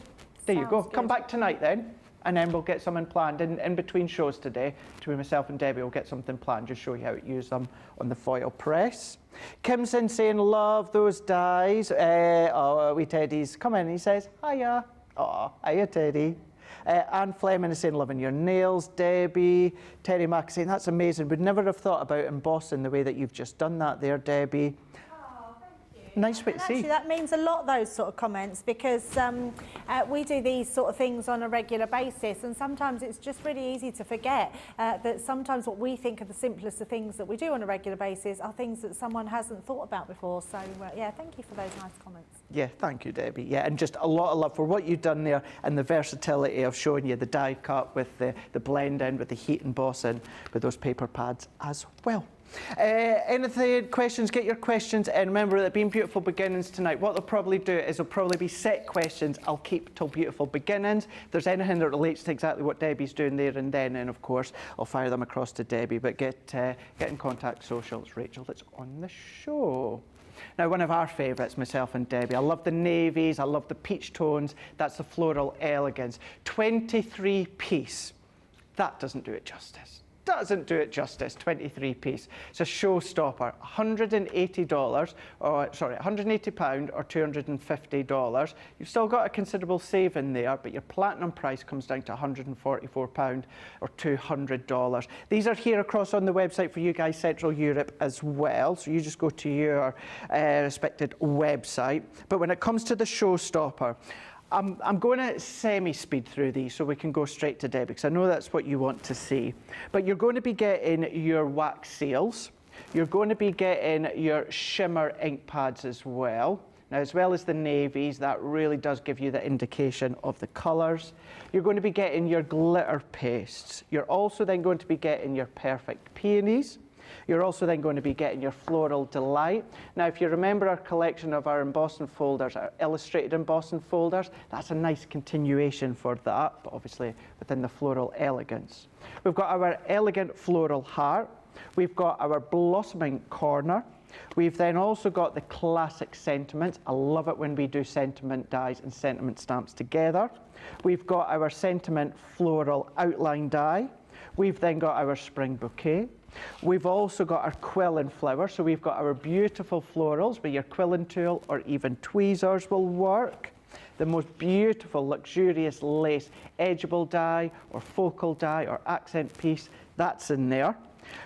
There you go. Come back tonight then, and then we'll get something planned in between shows today. Between myself and Debbie, we'll get something planned, just show you how to use them on the foil press. Kim's in saying, love those dies. Oh, wee Teddy's come in, he says, hiya. Oh, hiya, Teddy. Anne Fleming is saying, loving your nails. Debbie. Terry Mack saying, that's amazing. Would never have thought about embossing the way that you've just done that there, Debbie. nice way to see. Actually, that means a lot, those sort of comments, because we do these sort of things on a regular basis, and sometimes it's just really easy to forget that sometimes what we think are the simplest of things that we do on a regular basis are things that someone hasn't thought about before. So, yeah, thank you for those nice comments. Yeah, thank you, Debbie. Yeah, and just a lot of love for what you've done there and the versatility of showing you the die cut with the blend in, with the heat embossing, with those paper pads as well. Anything, questions, get your questions in. Remember that Being Beautiful Beginnings tonight, what they'll probably do is they'll probably be set questions I'll keep till Beautiful Beginnings. If there's anything that relates to exactly what Debbie's doing there and then, and of course, I'll fire them across to Debbie. But get in contact social. It's Rachel that's on the show. Now, one of our favourites, myself and Debbie. I love the navies, I love the peach tones. That's the Floral Elegance. 23 piece. That doesn't do it justice. Doesn't do it justice, 23 piece. It's a showstopper, $180, or sorry, £180 or $250. You've still got a considerable saving there, but your platinum price comes down to £144 or $200. These are here across on the website for you guys, Central Europe as well. So you just go to your respected website. But when it comes to the showstopper, I'm going to semi-speed through these so we can go straight to Debbie, because I know that's what you want to see. But you're going to be getting your wax seals. You're going to be getting your shimmer ink pads as well. Now, as well as the navies, that really does give you the indication of the colours. You're going to be getting your glitter pastes. You're also then going to be getting your perfect peonies. You're also then going to be getting your Floral Delight. Now, if you remember our collection of our embossing folders, our illustrated embossing folders, that's a nice continuation for that, but obviously within the Floral Elegance. We've got our Elegant Floral Heart. We've got our Blossoming Corner. We've then also got the classic sentiments. I love it when we do sentiment dies and sentiment stamps together. We've got our sentiment floral outline die. We've then got our spring bouquet. We've also got our quill and flower, so we've got our beautiful florals where your quilling tool or even tweezers will work. The most beautiful, luxurious lace edgeable die or focal die or accent piece, that's in there.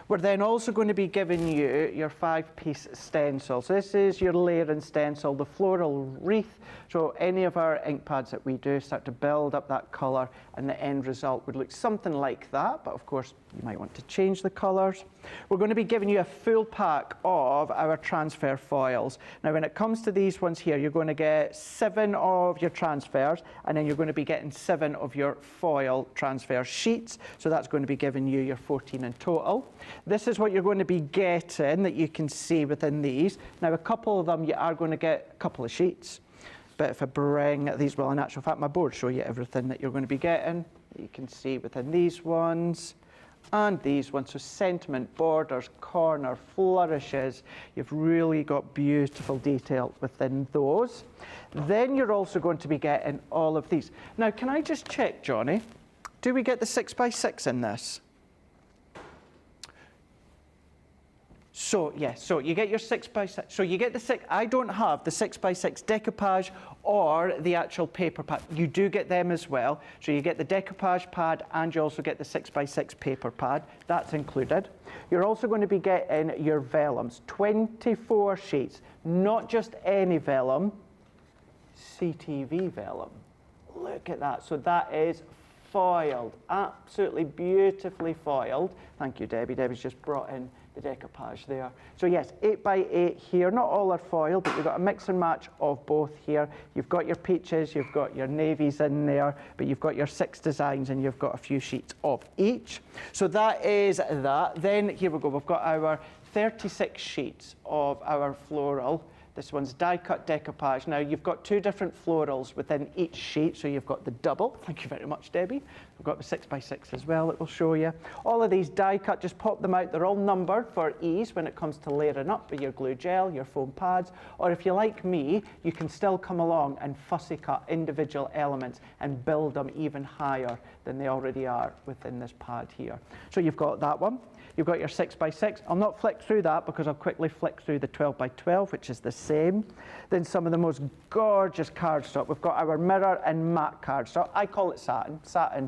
We're then also going to be giving you your 5-piece stencil. So this is your Laird stencil, the floral wreath. So any of our ink pads that we do start to build up that colour, and the end result would look something like that. But of course, you might want to change the colours. We're going to be giving you a full pack of our transfer foils. Now, when it comes to these ones here, you're going to get 7 of your transfers, and then you're going to be getting 7 of your foil transfer sheets. So that's going to be giving you your 14 in total. This is what you're going to be getting that you can see within these. Now, a couple of them, you are going to get a couple of sheets. But if I bring these, well, in actual fact, my board show you everything that you're going to be getting. You can see within these ones and these ones. So sentiment, borders, corner, flourishes. You've really got beautiful detail within those. Then you're also going to be getting all of these. Now, can I just check, Johnny? Do we get the 6x6 in this? So, yes, so you get your 6x6. So you get the 6, I don't have the 6x6 decoupage or the actual paper pad. You do get them as well. So you get the decoupage pad and you also get the 6x6 paper pad. That's included. You're also going to be getting your vellums, 24 sheets, not just any vellum, CTV vellum. Look at that. So that is foiled, absolutely beautifully foiled. Thank you, Debbie. Debbie's just brought in the decoupage there. So yes, 8x8 here. Not all are foil, but you've got a mix and match of both here. You've got your peaches, you've got your navies in there, but you've got your 6 designs and you've got a few sheets of each. So that is that. Then here we go. We've got our 36 sheets of our floral. This one's die-cut decoupage. Now, you've got 2 different florals within each sheet, so you've got the double. Thank you very much, Debbie. We've got the 6x6 as well that we'll show you. All of these die-cut, just pop them out. They're all numbered for ease when it comes to layering up with your glue gel, your foam pads, or if you like me, you can still come along and fussy cut individual elements and build them even higher than they already are within this pad here. So you've got that one. You've got your 6x6. I'll not flick through that because I'll quickly flick through the 12x12, which is the same. Then some of the most gorgeous cardstock. We've got our mirror and matte cardstock. I call it satin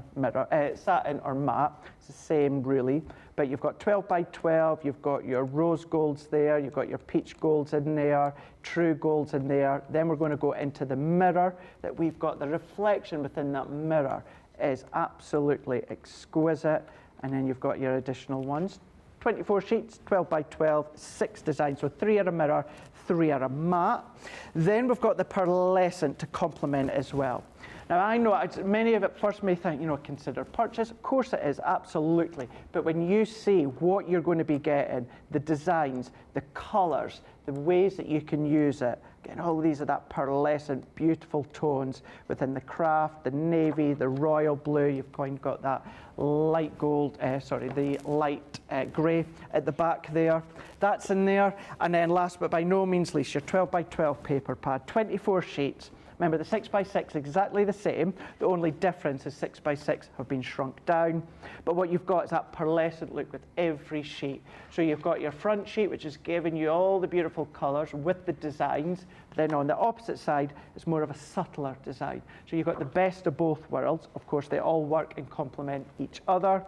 or matte. It's the same really. But you've got 12 by 12, you've got your rose golds there, you've got your peach golds in there, true golds in there. Then we're going to go into the mirror, that we've got the reflection within that mirror is absolutely exquisite. And then you've got your additional ones. 24 sheets, 12 by 12, 6 designs. So 3 are a mirror, 3 are a matte. Then we've got the pearlescent to complement as well. Now I know many of it first may think, you know, consider purchase. Of course it is, absolutely. But when you see what you're going to be getting, the designs, the colours, the ways that you can use it, again, all of these are that pearlescent, beautiful tones within the craft, the navy, the royal blue. You've kind of got that light gold, the light grey at the back there. That's in there. And then last but by no means least, your 12 by 12 paper pad, 24 sheets. Remember, the 6 by 6 exactly the same. The only difference is 6 by 6 have been shrunk down. But what you've got is that pearlescent look with every sheet. So you've got your front sheet, which is giving you all the beautiful colours with the designs. But then on the opposite side, it's more of a subtler design. So you've got the best of both worlds. Of course, they all work and complement each other.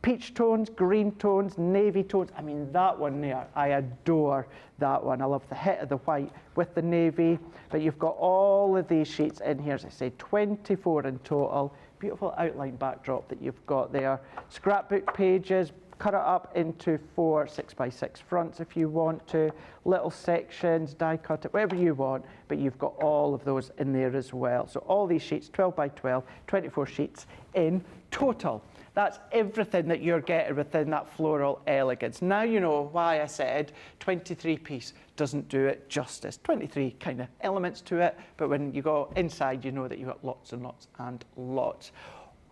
Peach tones, green tones, navy tones. I mean, that one there, I adore that one. I love the hit of the white with the navy. But you've got all of these sheets in here, as I say, 24 in total. Beautiful outline backdrop that you've got there. Scrapbook pages, cut it up into 4 6 by 6 fronts if you want to. Little sections, die cut it, whatever you want. But you've got all of those in there as well. So all these sheets, 12 by 12, 24 sheets in total. That's everything that you're getting within that floral elegance. Now you know why I said 23 piece doesn't do it justice. 23 kind of elements to it, but when you go inside, you know that you've got lots and lots and lots.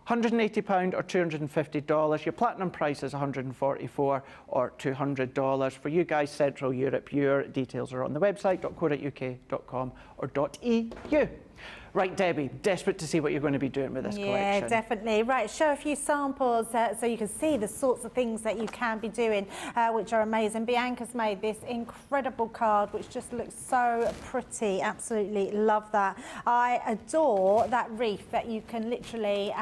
£180 or $250. Your platinum price is $144 or $200. For you guys, Central Europe, your details are on the website, .co.uk.com or .eu. Right, Debbie, desperate to see what you're going to be doing with this collection. Yeah, definitely. Right, show a few samples so you can see the sorts of things that you can be doing, which are amazing. Bianca's made this incredible card, which just looks so pretty. Absolutely love that. I adore that wreath that you can literally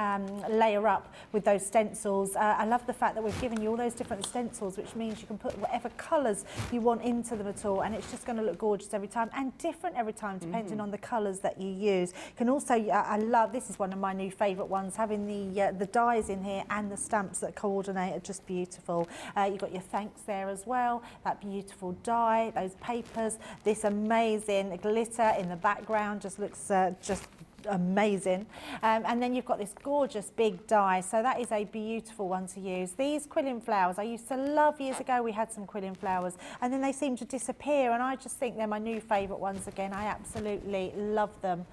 layer up with those stencils. I love the fact that we've given you all those different stencils, which means you can put whatever colours you want into them at all, and it's just going to look gorgeous every time and different every time, depending on the colours that you use. Can also, I love, this is one of my new favourite ones, having the dies in here and the stamps that coordinate are just beautiful. You've got your thanks there as well, that beautiful die, those papers, this amazing glitter in the background just looks just amazing. And then you've got this gorgeous big die, so that is a beautiful one to use. These quilling flowers I used to love years ago. We had some quilling flowers and then they seem to disappear, and I just think they're my new favourite ones again. I absolutely love them.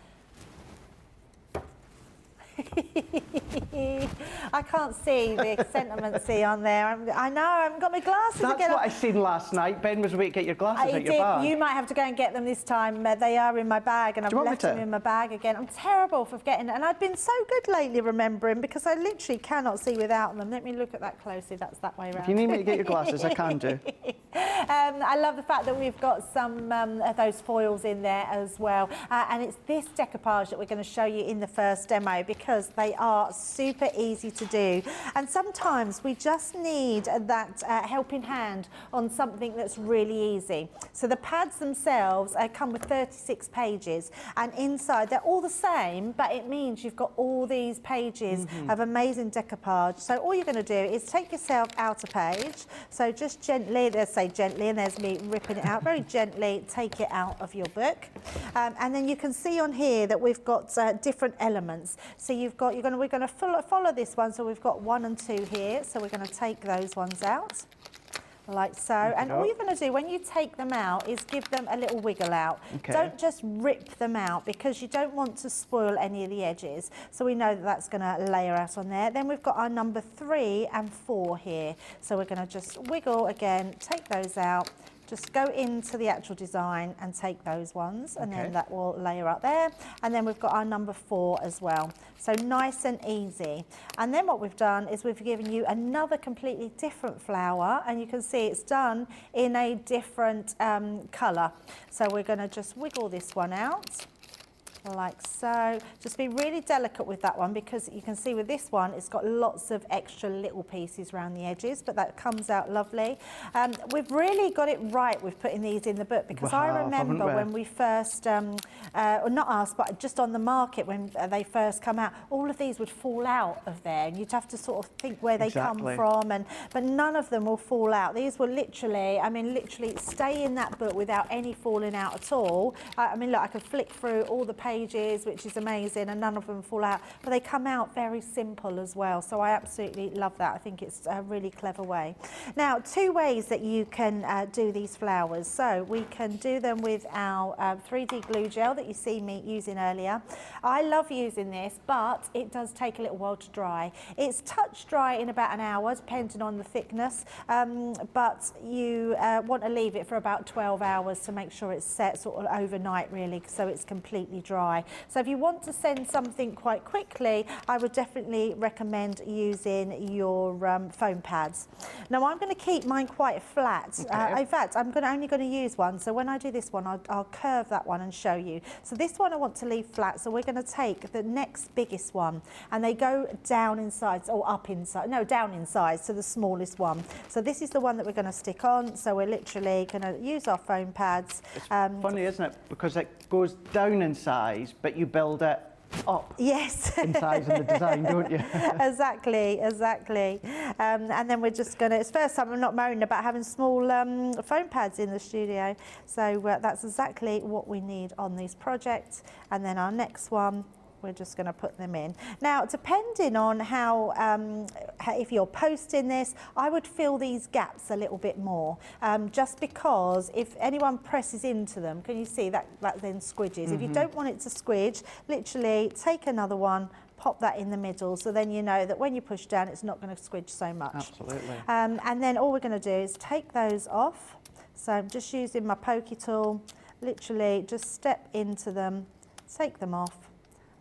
I can't see the sentimency on there. I know, I haven't got my glasses again. That's what I seen last night. Ben was away to get your glasses out your bag. You might have to go and get them this time. They are in my bag, and I've left them in my bag again. I'm terrible for forgetting, and I've been so good lately remembering because I literally cannot see without them. Let me look at that closely. That's that way around. If you need me to get your glasses, I can do. I love the fact that we've got some of those foils in there as well. And it's this decoupage that we're going to show you in the first demo because they are super easy to do. And sometimes we just need that helping hand on something that's really easy. So the pads themselves come with 36 pages, and inside they're all the same, but it means you've got all these pages of amazing decoupage. So all you're going to do is take yourself out a page. So just gently, let's say gently, and there's me ripping it out, very gently take it out of your book. And then you can see on here that we've got different elements. So you've got, we're going to follow this one. So we've got 1 and 2 here. So we're going to take those ones out. Like so. And all you're going to do when you take them out is give them a little wiggle out. Okay. Don't just rip them out because you don't want to spoil any of the edges. So we know that that's going to layer out on there. Then we've got our number 3 and 4 here. So we're going to just wiggle again, take those out, just go into the actual design and take those ones, and then that will layer up there. And then we've got our number 4 as well. So nice and easy. And then what we've done is we've given you another completely different flower, and you can see it's done in a different colour. So we're going to just wiggle this one out. Like so. Just be really delicate with that one, because you can see with this one it's got lots of extra little pieces around the edges, but that comes out lovely. We've really got it right with putting these in the book, because I remember when we first, or not us, but just on the market when they first come out, all of these would fall out of there, and you'd have to sort of think where they come from, but none of them will fall out. These will literally, I mean, literally stay in that book without any falling out at all. I mean, look, I could flick through all the pages, which is amazing, and none of them fall out, but they come out very simple as well. So I absolutely love that. I think it's a really clever way. Now, 2 ways that you can do these flowers. So we can do them with our 3D glue gel that you see me using earlier. I love using this, but it does take a little while to dry. It's touch dry in about an hour, depending on the thickness, but you want to leave it for about 12 hours to make sure it's set sort of overnight, really, so it's completely dry. So if you want to send something quite quickly, I would definitely recommend using your foam pads. Now, I'm going to keep mine quite flat. In fact, I'm only going to use one. So when I do this one, I'll curve that one and show you. So this one I want to leave flat. So we're going to take the next biggest one, and they go down in size, or up in size, no, down in size to the smallest one. So this is the one that we're going to stick on. So we're literally going to use our foam pads. It's funny, isn't it? Because it goes down in size, but you build it up. Yes. In size in the design, don't you? Exactly. And then we're just going to, it's the first time I'm not moaning about having small foam pads in the studio. So that's exactly what we need on these projects. And then our next one, we're just going to put them in. Now, depending on how if you're posting this, I would fill these gaps a little bit more, just because if anyone presses into them, can you see that then squidges? If you don't want it to squidge, literally take another one, pop that in the middle, so then you know that when you push down, it's not going to squidge so much. Absolutely. And then all we're going to do is take those off. So I'm just using my pokey tool, literally just step into them, take them off.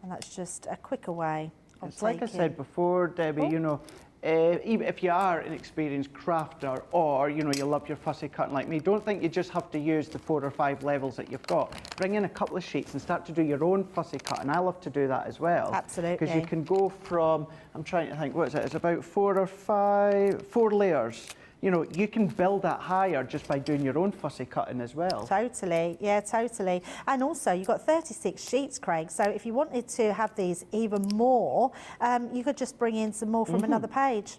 And that's just a quicker way of It's like I said before, Debbie, you know, even if you are an experienced crafter, or, you know, you love your fussy cutting like me, don't think you just have to use the 4 or 5 levels that you've got. Bring in a couple of sheets and start to do your own fussy cutting. I love to do that as well. Absolutely. Because you can go from, I'm trying to think, what is it? It's about 4 layers. You know, you can build that higher just by doing your own fussy cutting as well. Totally, yeah, totally. And also, you've got 36 sheets, Craig, so if you wanted to have these even more, you could just bring in some more from another page.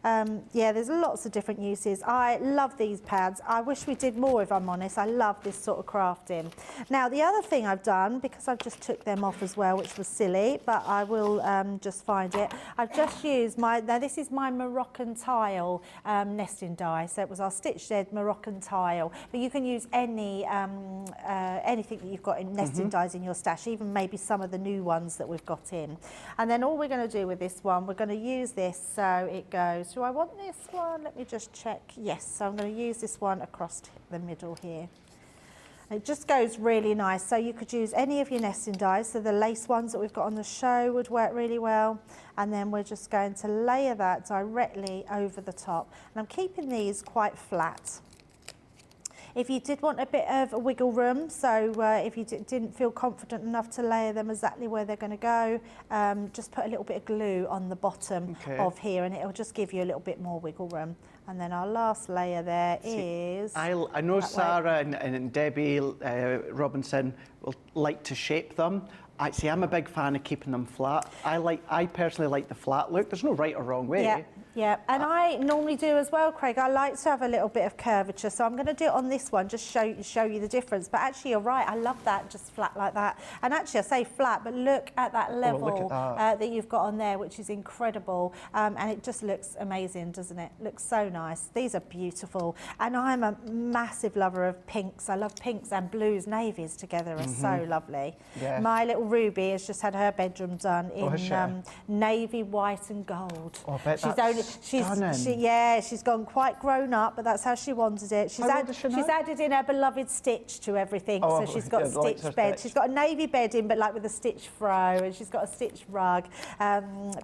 Yeah, there's lots of different uses. I love these pads. I wish we did more, if I'm honest. I love this sort of crafting. Now, the other thing I've done, because I've just took them off as well, which was silly, but I will just find it. I've just used now this is my Moroccan tile nesting die. So it was our Stitched Ed Moroccan tile. But you can use any anything that you've got in nesting dies in your stash, even maybe some of the new ones that we've got in. And then all we're going to do with this one, we're going to use this so it goes. Do I want this one? Let me just check. Yes, so I'm going to use this one across the middle here. It just goes really nice. So you could use any of your nesting dies. So the lace ones that we've got on the show would work really well. And then we're just going to layer that directly over the top. And I'm keeping these quite flat. If you did want a bit of a wiggle room, so if you didn't feel confident enough to layer them exactly where they're going to go, just put a little bit of glue on the bottom of here, and it'll just give you a little bit more wiggle room. And then our last layer there is... I know Sarah and Debbie Robinson will like to shape them. Actually, I'm a big fan of keeping them flat. I personally like the flat look. There's no right or wrong way. Yeah. Yeah, and I normally do as well, Craig. I like to have a little bit of curvature, so I'm going to do it on this one, just show you the difference. But actually, you're right. I love that, just flat like that. And actually, I say flat, but look at that level that you've got on there, which is incredible. And it just looks amazing, doesn't it? Looks so nice. These are beautiful. And I'm a massive lover of pinks. I love pinks and blues. Navies together are so lovely. Yeah. My little Ruby has just had her bedroom done in navy, white and gold. Oh, I bet She's only she's gone quite grown up, but that's how she wanted it. She's added in her beloved stitch to everything, so she's got a stitched bed. She's got a navy bedding, but like with a stitch throw, and she's got a stitched rug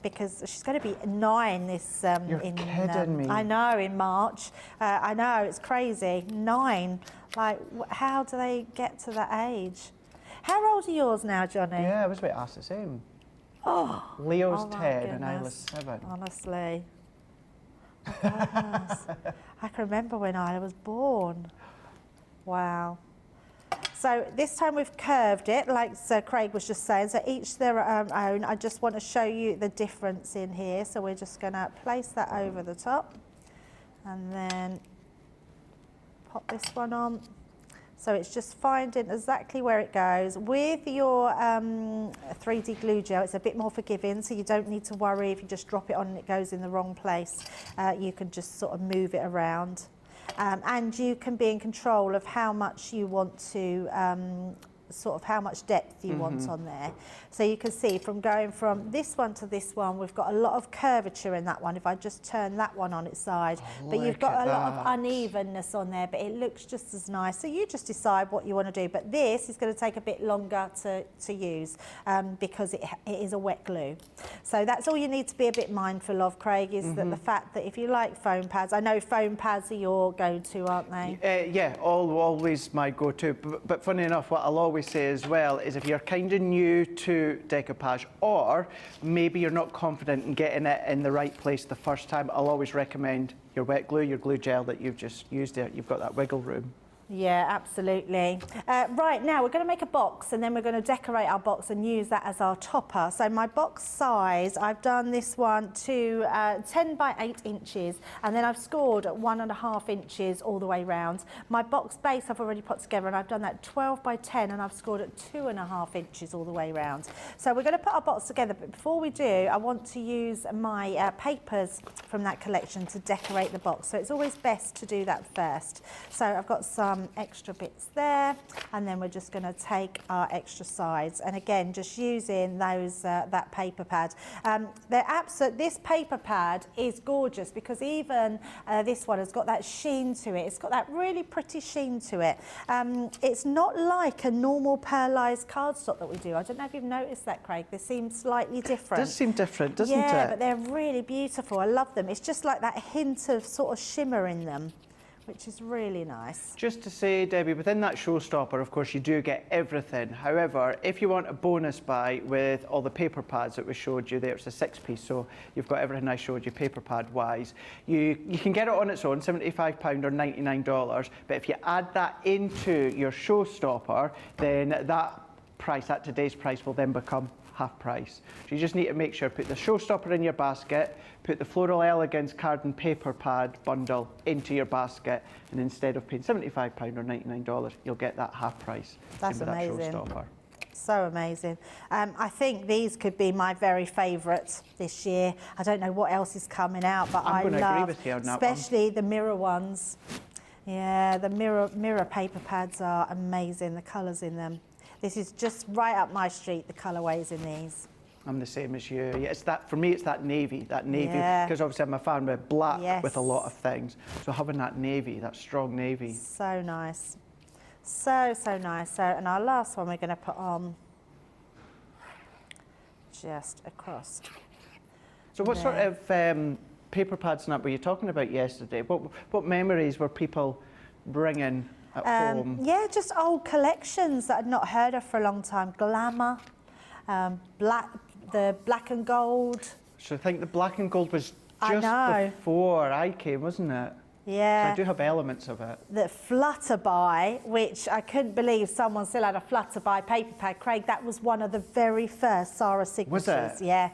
because she's going to be 9 this. You're kidding me. I know, in March. I know, it's crazy. 9. Like, how do they get to that age? How old are yours now, Johnny? Yeah, I was about to ask the same. Oh, Leo's 10 and Isla's 7. Honestly. I can remember when I was born. Wow. So this time we've curved it, like Sir Craig was just saying, so each their own. I just want to show you the difference in here. So we're just going to place that over the top and then pop this one on. So it's just finding exactly where it goes. With your 3D glue gel, it's a bit more forgiving, so you don't need to worry if you just drop it on and it goes in the wrong place. You can just sort of move it around. And you can be in control of how much you want to, sort of how much depth you want on there. So you can see from going from this one to this one, we've got a lot of curvature in that one. If I just turn that one on its side, but you've got a lot of unevenness on there, but it looks just as nice. So you just decide what you want to do. But this is going to take a bit longer to use because it is a wet glue. So that's all you need to be a bit mindful of, Craig, is that the fact that if you like foam pads, I know foam pads are your go-to, aren't they? Yeah, always my go-to. But funny enough, what I'll always say as well is if you're kind of new to decoupage, or maybe you're not confident in getting it in the right place the first time, I'll always recommend your wet glue, your glue gel that you've just used there. You've got that wiggle room. Yeah, absolutely. Right, now we're going to make a box and then we're going to decorate our box and use that as our topper. So my box size, I've done this one to 10 by 8 inches and then I've scored at 1.5 inches all the way round. My box base I've already put together and I've done that 12 by 10 and I've scored at 2.5 inches all the way round. So we're going to put our box together, but before we do, I want to use my papers from that collection to decorate the box. So it's always best to do that first. So I've got some extra bits there, and then we're just going to take our extra sides, and again just using those that paper pad. This paper pad is gorgeous because even this one has got that sheen to it. It's got that really pretty sheen to it. It's not like a normal pearlized cardstock that we do. I don't know if you've noticed that, Craig. They seem slightly different. It does seem different, doesn't it? Yeah, but they're really beautiful. I love them. It's just like that hint of sort of shimmer in them, which is really nice. Just to say, Debbie, within that showstopper, of course, you do get everything. However, if you want a bonus buy with all the paper pads that we showed you there, it's a 6-piece, so you've got everything I showed you paper pad wise. You can get it on its own, £75 or $99, but if you add that into your showstopper, then that price, at today's price, will then become half price. So you just need to make sure, put the showstopper in your basket, put the Floral Elegance card and paper pad bundle into your basket, and instead of paying £75 or $99, you'll get that half price. That's amazing. That showstopper. So amazing. I think these could be my very favourite this year. I don't know what else is coming out, but I love, especially the mirror ones. Yeah, the mirror paper pads are amazing, the colours in them. This is just right up my street, the colourways in these. I'm the same as you. Yeah, it's that, for me, it's that navy, because obviously I'm a fan with black with a lot of things. So having that navy, that strong navy. So nice. So nice. So, and our last one we're going to put on just across. So what sort of paper pads and that were you talking about yesterday? What memories were people bringing at home? Yeah, just old collections that I'd not heard of for a long time. Glamour, the black and gold. So I think the black and gold was just before I came, wasn't it? Yeah. So I do have elements of it. The Flutterby, which I couldn't believe someone still had a Flutterby paper pad. Craig, that was one of the very first Sarah signatures. Was it? Yeah.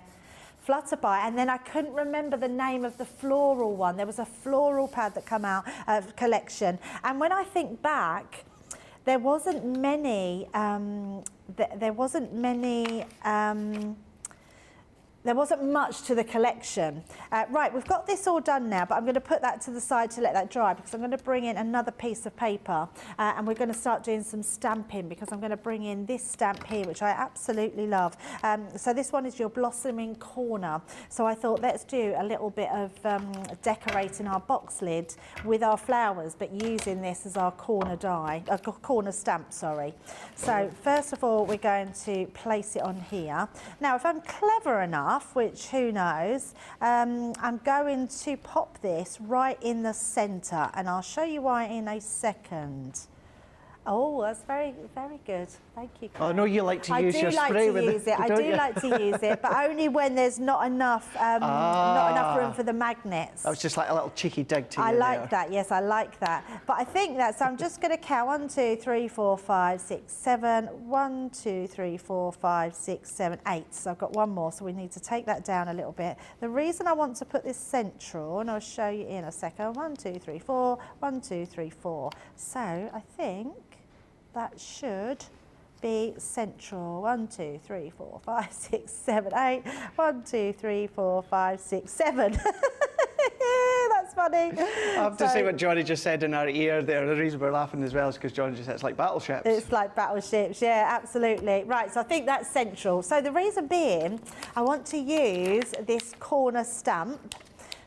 Flutterby, and then I couldn't remember the name of the floral one. There was a floral pad that came out of collection, and when I think back, there wasn't many. there wasn't much to the collection. Right, we've got this all done now, but I'm going to put that to the side to let that dry because I'm going to bring in another piece of paper and we're going to start doing some stamping because I'm going to bring in this stamp here, which I absolutely love. So this one is your blossoming corner. So I thought let's do a little bit of decorating our box lid with our flowers, but using this as our corner corner stamp, sorry. So first of all, we're going to place it on here. Now, if I'm clever enough, which who knows, I'm going to pop this right in the centre and I'll show you why in a second. Oh, that's very, very good. Thank you, Craig. Oh, I know you like to use your spray I do with like to use it. I do like to use it, but only when there's not enough room for the magnets. That was just like a little cheeky dig to you. I like that. Yes, I like that. But I think that. So I'm just going to count 1, 2, 3, 4, 5, 6, 7. 1, 2, 3, 4, 5, 6, 7, 8. So I've got one more. So we need to take that down a little bit. The reason I want to put this central, and I'll show you in a second. 1, 2, 3, 4. 1, 2, 3, 4. So I think that should be central. 1, 2, 3, 4, 5, 6, 7, 8. 1, 2, 3, 4, 5, 6, 7. That's funny. I have to say what Johnny just said in our ear there. The reason we're laughing as well is because Johnny just said it's like battleships. It's like battleships, yeah, absolutely. Right, so I think that's central. So the reason being, I want to use this corner stamp.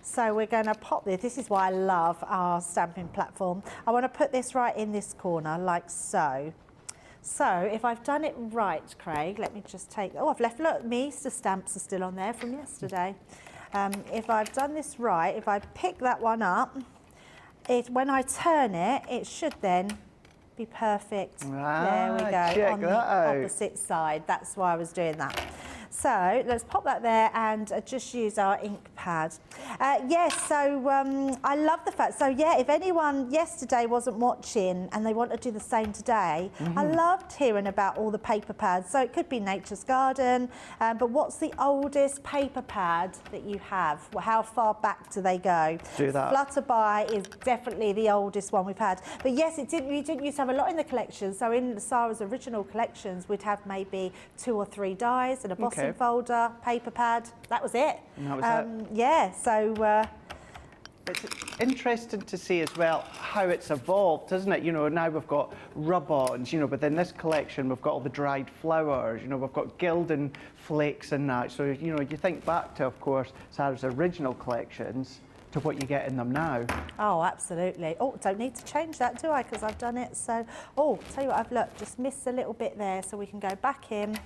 So we're going to pop this. This is why I love our stamping platform. I want to put this right in this corner, like so. So if I've done it right, Craig, let me just take... Oh, I've left... Look, my Easter stamps are still on there from yesterday. If I've done this right, if I pick that one up, when I turn it, it should then be perfect. There we go, on the opposite side. That's why I was doing that. So let's pop that there and just use our ink pad. Yes, so I love the fact, so yeah, if anyone yesterday wasn't watching and they want to do the same today, I loved hearing about all the paper pads. So it could be Nature's Garden, but what's the oldest paper pad that you have? Well, how far back do they go? Do that. Flutterby is definitely the oldest one we've had. But yes, we didn't used to have a lot in the collection. So in Sarah's original collections, we'd have maybe 2 or 3 dies and a bossing folder, paper pad. That was it. And that was it. Yeah, so... It's interesting to see as well how it's evolved, isn't it? You know, now we've got rub-ons, you know, but in this collection we've got all the dried flowers, you know, we've got gilding flakes and that. So, you know, you think back to, of course, Sarah's original collections to what you get in them now. Oh, absolutely. Oh, don't need to change that, do I? Because I've done it. So, oh, tell you what, I've looked, just missed a little bit there, so we can go back in.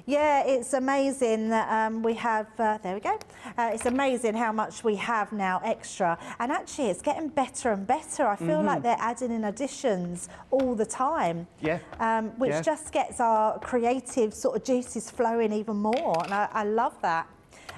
Yeah, it's amazing that we have, there we go. It's amazing how much we have now extra. And actually, it's getting better and better. I feel like they're adding in additions all the time. Yeah. Which just gets our creative sort of juices flowing even more. And I love that.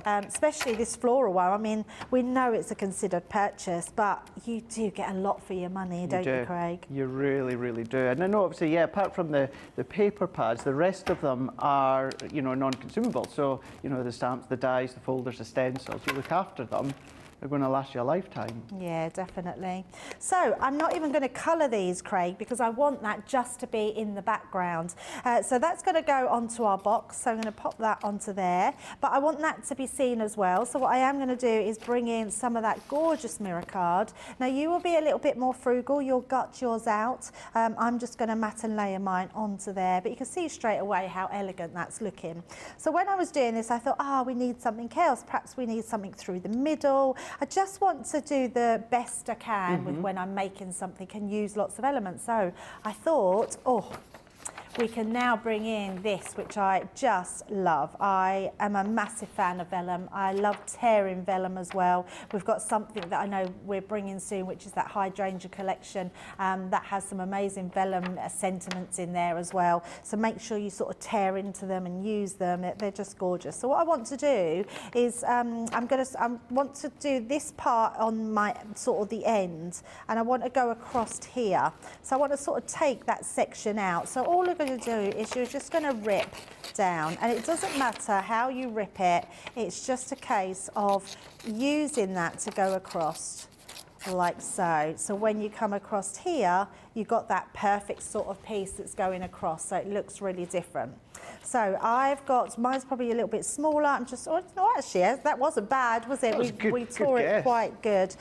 Especially this floral one. I mean, we know it's a considered purchase, but you do get a lot for your money, don't you, Craig? You really, really do. And I know, obviously, yeah, apart from the paper pads, the rest of them are, you know, non-consumable. So, you know, the stamps, the dies, the folders, the stencils, you look after them. They're going to last you a lifetime. Yeah, definitely. So I'm not even going to colour these, Craig, because I want that just to be in the background. So that's going to go onto our box. So I'm going to pop that onto there. But I want that to be seen as well. So what I am going to do is bring in some of that gorgeous mirror card. Now you will be a little bit more frugal. You'll gut yours out. I'm just going to matte and layer mine onto there. But you can see straight away how elegant that's looking. So when I was doing this, I thought, we need something else. Perhaps we need something through the middle. I just want to do the best I can with when I'm making something and use lots of elements. So I thought, we can now bring in this, which I just love. I am a massive fan of vellum. I love tearing vellum as well. We've got something that I know we're bringing soon, which is that hydrangea collection that has some amazing vellum sentiments in there as well. So make sure you sort of tear into them and use them. They're just gorgeous. So what I want to do is I want to do this part on my sort of the end, and I want to go across here. So I want to sort of take that section out. So all of to do is you're just going to rip down, and it doesn't matter how you rip it, it's just a case of using that to go across like so. So when you come across here, you've got that perfect sort of piece that's going across, so it looks really different. So I've got, mine's probably a little bit smaller. I'm just, oh, no, actually, that wasn't bad, was it? That was We tore it quite good.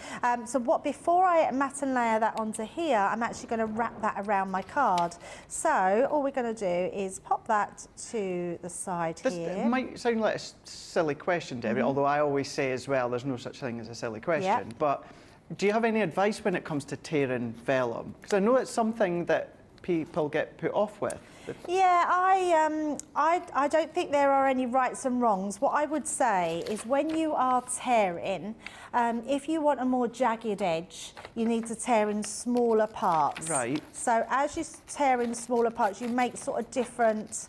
So before I mat and layer that onto here, I'm actually going to wrap that around my card. So all we're going to do is pop that to the side here. It might sound like a silly question, Debbie, although I always say as well, there's no such thing as a silly question. But do you have any advice when it comes to tearing vellum? Because I know it's something that people get put off with. Yeah, I don't think there are any rights and wrongs. What I would say is when you are tearing, if you want a more jagged edge, you need to tear in smaller parts. Right. So as you tear in smaller parts, you make sort of different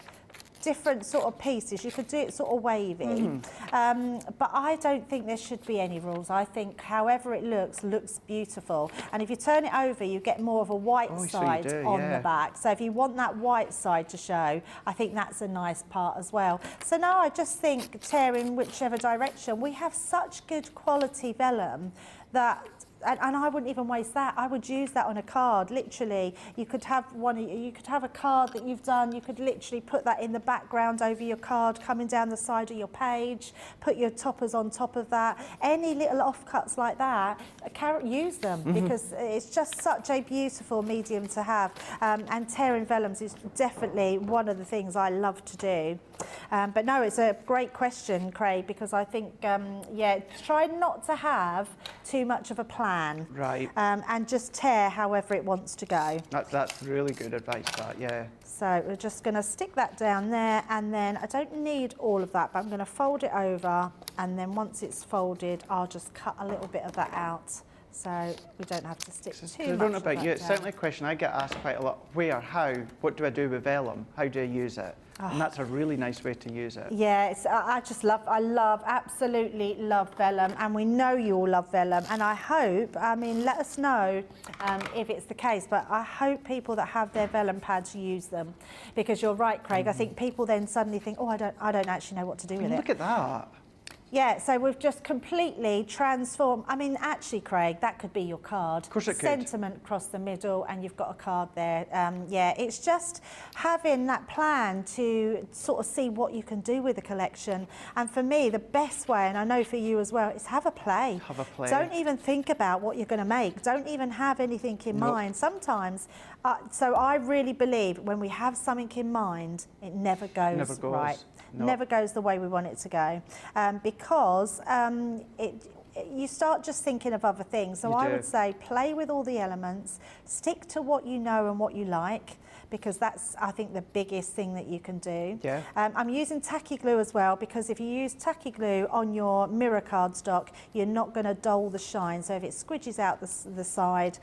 sort of pieces. You could do it sort of wavy. But I don't think there should be any rules. I think however it looks beautiful. And if you turn it over, you get more of a white side on the back. So if you want that white side to show, I think that's a nice part as well. So now I just think tearing whichever direction. We have such good quality vellum that and I wouldn't even waste that. I would use that on a card, literally. You could have you could have a card that you've done, you could literally put that in the background over your card, coming down the side of your page, put your toppers on top of that. Any little offcuts like that, use them, because it's just such a beautiful medium to have. And tearing vellums is definitely one of the things I love to do. But no, it's a great question, Craig, because I think, yeah, try not to have too much of a plan. Right. And just tear however it wants to go. That's really good advice, that, yeah. So we're just going to stick that down there, and then I don't need all of that, but I'm going to fold it over, and then once it's folded, I'll just cut a little bit of that out. So we don't have to stick too much. I don't know about you, it's certainly a question I get asked quite a lot. Where, how, what do I do with vellum? How do I use it? And that's a really nice way to use it. Yeah, I absolutely love vellum, and we know you all love vellum, and I hope, I mean, let us know if it's the case, but I hope people that have their vellum pads use them, because you're right, Craig, I think people then suddenly think, oh, I don't actually know what to do with it. Look at that. Yeah, so we've just completely transformed. I mean, actually, Craig, that could be your card. Of course it could. Sentiment across the middle, and you've got a card there. Yeah, it's just having that plan to sort of see what you can do with the collection. And for me, the best way, and I know for you as well, is have a play. Have a play. Don't even think about what you're going to make. Don't even have anything in mind. Sometimes, so I really believe when we have something in mind, it never goes right. Never goes the way we want it to go, because you start just thinking of other things. So I would say play with all the elements, stick to what you know and what you like, because that's, I think, the biggest thing that you can do. Yeah. I'm using tacky glue as well, because if you use tacky glue on your mirror cardstock, you're not going to dull the shine. So if it squidges out the side,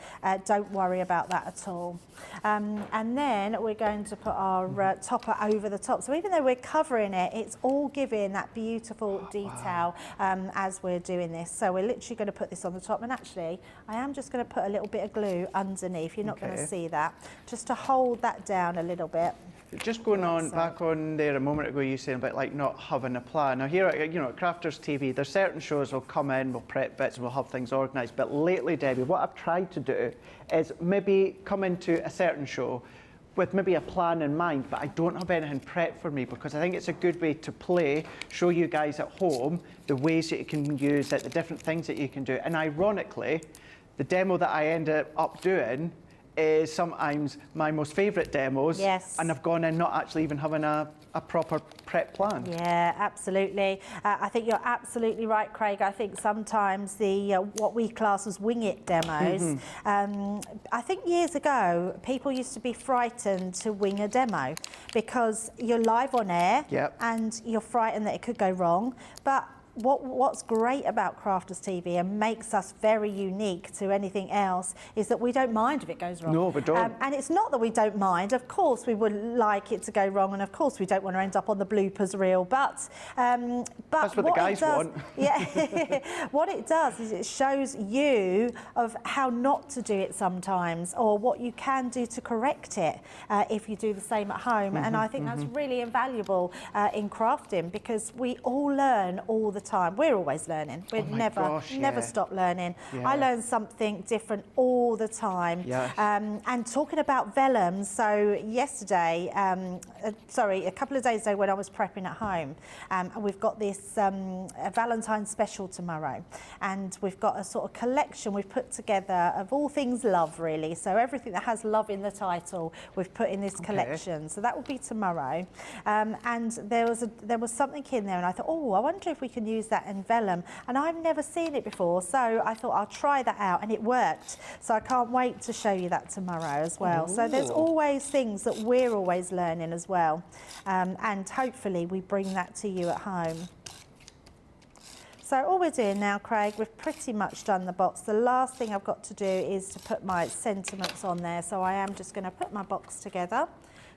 don't worry about that at all. And then we're going to put our topper over the top. So even though we're covering it, it's all giving that beautiful detail as we're doing this. So we're literally going to put this on the top. And actually, I am just going to put a little bit of glue underneath. You're not going to see that. Just to hold that down a little bit. Just going on, back on there a moment ago, you saying about like not having a plan. Now here, you know, at Crafters TV, there's certain shows will come in, we'll prep bits, and we'll have things organised. But lately, Debbie, what I've tried to do is maybe come into a certain show with maybe a plan in mind, but I don't have anything prepped for me, because I think it's a good way to play, show you guys at home the ways that you can use it, the different things that you can do. And ironically, the demo that I ended up doing is sometimes my most favourite demos. Yes. And I've gone in not actually even having a proper prep plan. Yeah, absolutely. I think you're absolutely right, Craig. I think sometimes the what we class as wing it demos, I think years ago people used to be frightened to wing a demo because you're live on air and you're frightened that it could go wrong. But what's great about Crafters TV and makes us very unique to anything else is that we don't mind if it goes wrong. No, we don't. And it's not that we don't mind. Of course, we would like it to go wrong, and of course, we don't want to end up on the bloopers reel. But that's what the guys want. Yeah, what it does is it shows you of how not to do it sometimes, or what you can do to correct it if you do the same at home. And I think that's really invaluable in crafting, because we all learn all the time. We're always learning. We never stop learning. Yeah. I learn something different all the time. Yes. And talking about vellum, so yesterday, a couple of days ago when I was prepping at home, and we've got this Valentine's special tomorrow, and we've got a sort of collection we've put together of all things love, really. So everything that has love in the title, we've put in this collection. So that will be tomorrow. And there was something in there, and I thought, oh, I wonder if we can use that in vellum. And I've never seen it before, so I thought I'll try that out, and it worked. So I can't wait to show you that tomorrow as well. Ooh. So there's always things that we're always learning as well. And hopefully we bring that to you at home. So all we're doing now, Craig, we've pretty much done the box. The last thing I've got to do is to put my sentiments on there. So I am just going to put my box together.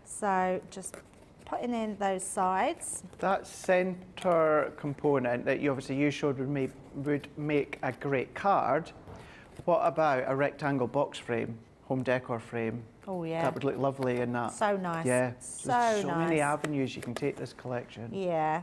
So just putting in those sides. That centre component that you showed would make a great card. What about a rectangle box frame, home decor frame? Oh yeah. That would look lovely in that. So nice. Yeah. So There's nice. many avenues you can take this collection. Yeah.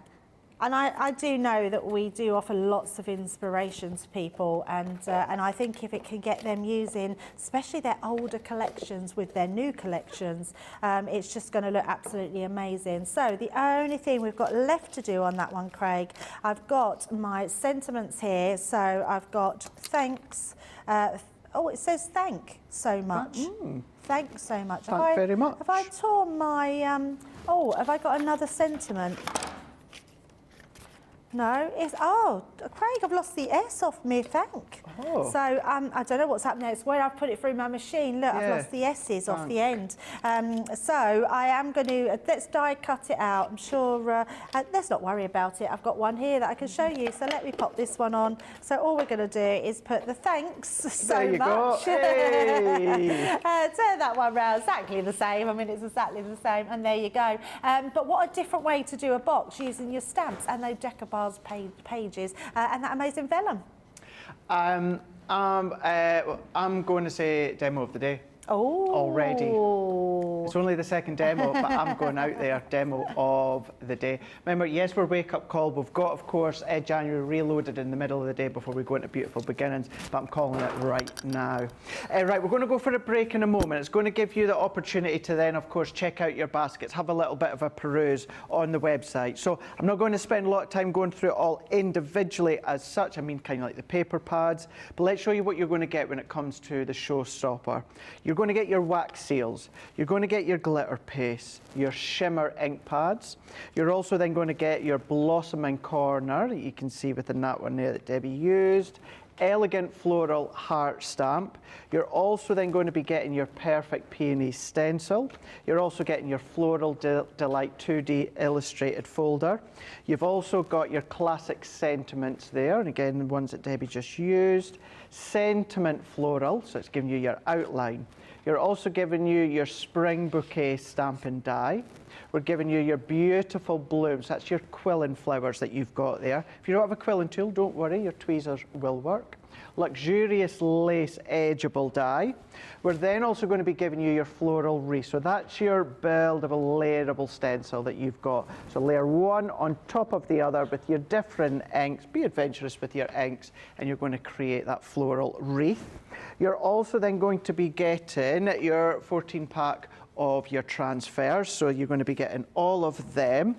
And I do know that we do offer lots of inspiration to people, and I think if it can get them using, especially their older collections with their new collections, it's just going to look absolutely amazing. So the only thing we've got left to do on that one, Craig, I've got my sentiments here. So I've got thanks. Oh, it says thank so much. Thanks so much. Thank very much. Have I torn my? Oh, have I got another sentiment? No, it's, oh, Craig, I've lost the S off me, thank. Oh. So I don't know what's happening. It's when I've put it through my machine. Look, I've lost the S's off the end. So I am going to, let's die cut it out. I'm sure, let's not worry about it. I've got one here that I can show you. So let me pop this one on. So all we're going to do is put the thanks so there you much. Go. Hey. Turn that one round, exactly the same. I mean, it's exactly the same. And there you go. But what a different way to do a box using your stamps and those decoupage pages and that amazing vellum. I'm going to say demo of the day. Oh. Already. It's only the second demo, but I'm going out there, demo of the day. Remember, yes, we're Wake Up Call. We've got, of course, January reloaded in the middle of the day before we go into Beautiful Beginnings, but I'm calling it right now. Right, we're going to go for a break in a moment. It's going to give you the opportunity to then, of course, check out your baskets, have a little bit of a peruse on the website. So I'm not going to spend a lot of time going through it all individually as such. I mean, kind of like the paper pads, but let's show you what you're going to get when it comes to the showstopper. You're going to get your wax seals, you're going to get your glitter paste, your shimmer ink pads. You're also then going to get your blossoming corner that you can see within that one there that Debbie used. Elegant floral heart stamp. You're also then going to be getting your perfect peony stencil. You're also getting your Floral Delight 2D illustrated folder. You've also got your classic sentiments there, and again the ones that Debbie just used. Sentiment floral, so it's giving you your outline. You're also giving you your spring bouquet stamp and die. We're giving you your beautiful blooms. That's your quilling flowers that you've got there. If you don't have a quilling tool, don't worry, your tweezers will work. Luxurious lace edgeable die. We're then also going to be giving you your floral wreath. So that's your buildable, layerable stencil that you've got. So layer one on top of the other with your different inks. Be adventurous with your inks, and you're going to create that floral wreath. You're also then going to be getting your 14-pack of your transfers. So you're going to be getting all of them.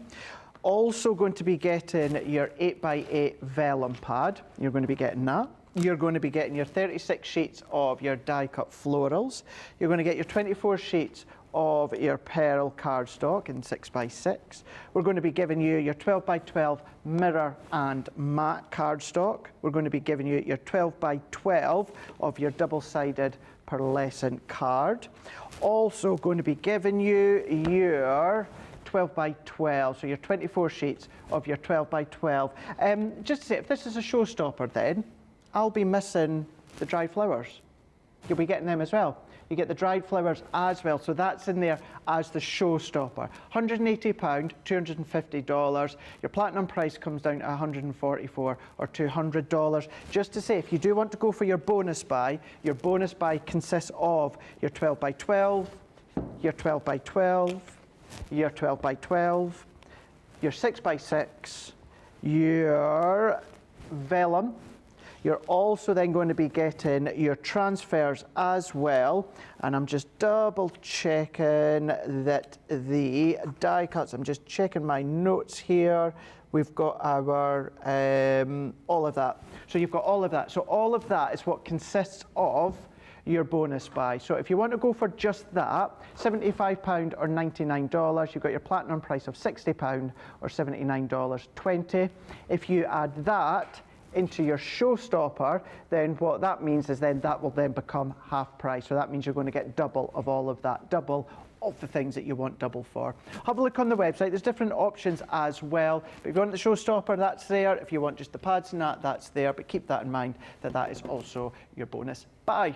Also going to be getting your 8x8 vellum pad. You're going to be getting that. You're going to be getting your 36 sheets of your die-cut florals. You're going to get your 24 sheets of your pearl cardstock in 6x6. We're going to be giving you your 12x12 mirror and matte cardstock. We're going to be giving you your 12x12 of your double-sided pearlescent card. Also going to be giving you your 12x12, so your 24 sheets of your 12x12. Just to say, if this is a showstopper then, I'll be missing the dried flowers. You'll be getting them as well. You get the dried flowers as well, so that's in there as the showstopper. £180, $250. Your platinum price comes down to $144 or $200. Just to say, if you do want to go for your bonus buy consists of your 12x12, your 12x12, your 12x12, your 6x6, your vellum. You're also then going to be getting your transfers as well. And I'm just double checking that the die cuts, I'm just checking my notes here. We've got our, all of that. So you've got all of that. So all of that is what consists of your bonus buy. So if you want to go for just that, £75 or $99, you've got your platinum price of £60 or $79.20. If you add that into your showstopper, then what that means is then that will then become half price. So that means you're going to get double of all of that, double of the things that you want double for. Have a look on the website, there's different options as well. But if you want the showstopper, that's there. If you want just the pads and that's there. But keep that in mind that that is also your bonus buy.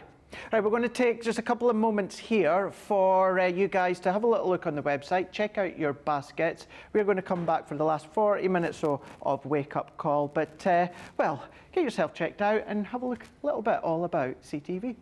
Right, we're going to take just a couple of moments here for you guys to have a little look on the website, check out your baskets. We're going to come back for the last 40 minutes or so of Wake Up Call, but well, get yourself checked out and have a look a little bit all about CTV.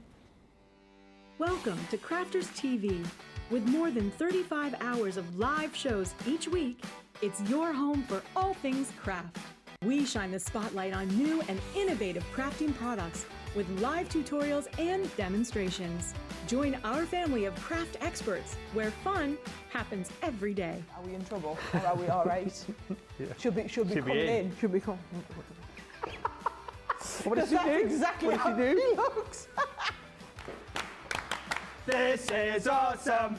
Welcome to Crafters TV. With more than 35 hours of live shows each week, it's your home for all things craft. We shine the spotlight on new and innovative crafting products with live tutorials and demonstrations. Join our family of craft experts where fun happens every day. Are we in trouble or are we all right? Yeah. Should be coming in. Should be coming. What does he do? Exactly what how does he do? he looks. This is awesome.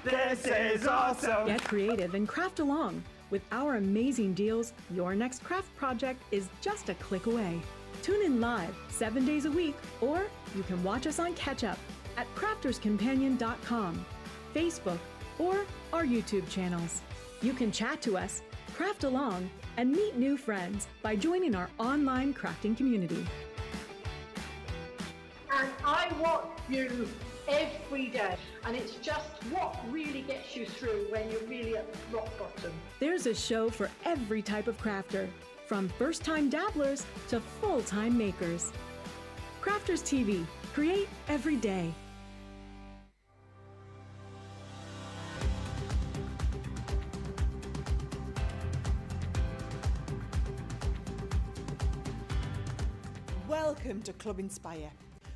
This is awesome. Get creative and craft along. With our amazing deals, your next craft project is just a click away. Tune in live 7 days a week, or you can watch us on Catch Up at crafterscompanion.com, Facebook, or our YouTube channels. You can chat to us, craft along, and meet new friends by joining our online crafting community. And I watch you every day, and it's just what really gets you through when you're really at rock bottom. There's a show for every type of crafter, from first-time dabblers to full-time makers. Crafters TV, create every day. Welcome to Club Inspire,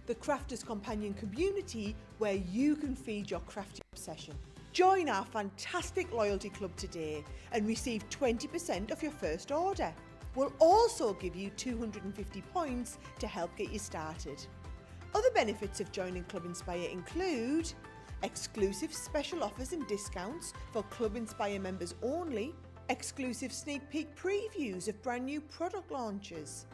the Crafters Companion community where you can feed your crafting obsession. Join our fantastic loyalty club today and receive 20% of your first order. We'll also give you 250 points to help get you started. Other benefits of joining Club Inspire include exclusive special offers and discounts for Club Inspire members only, exclusive sneak peek previews of brand new product launches.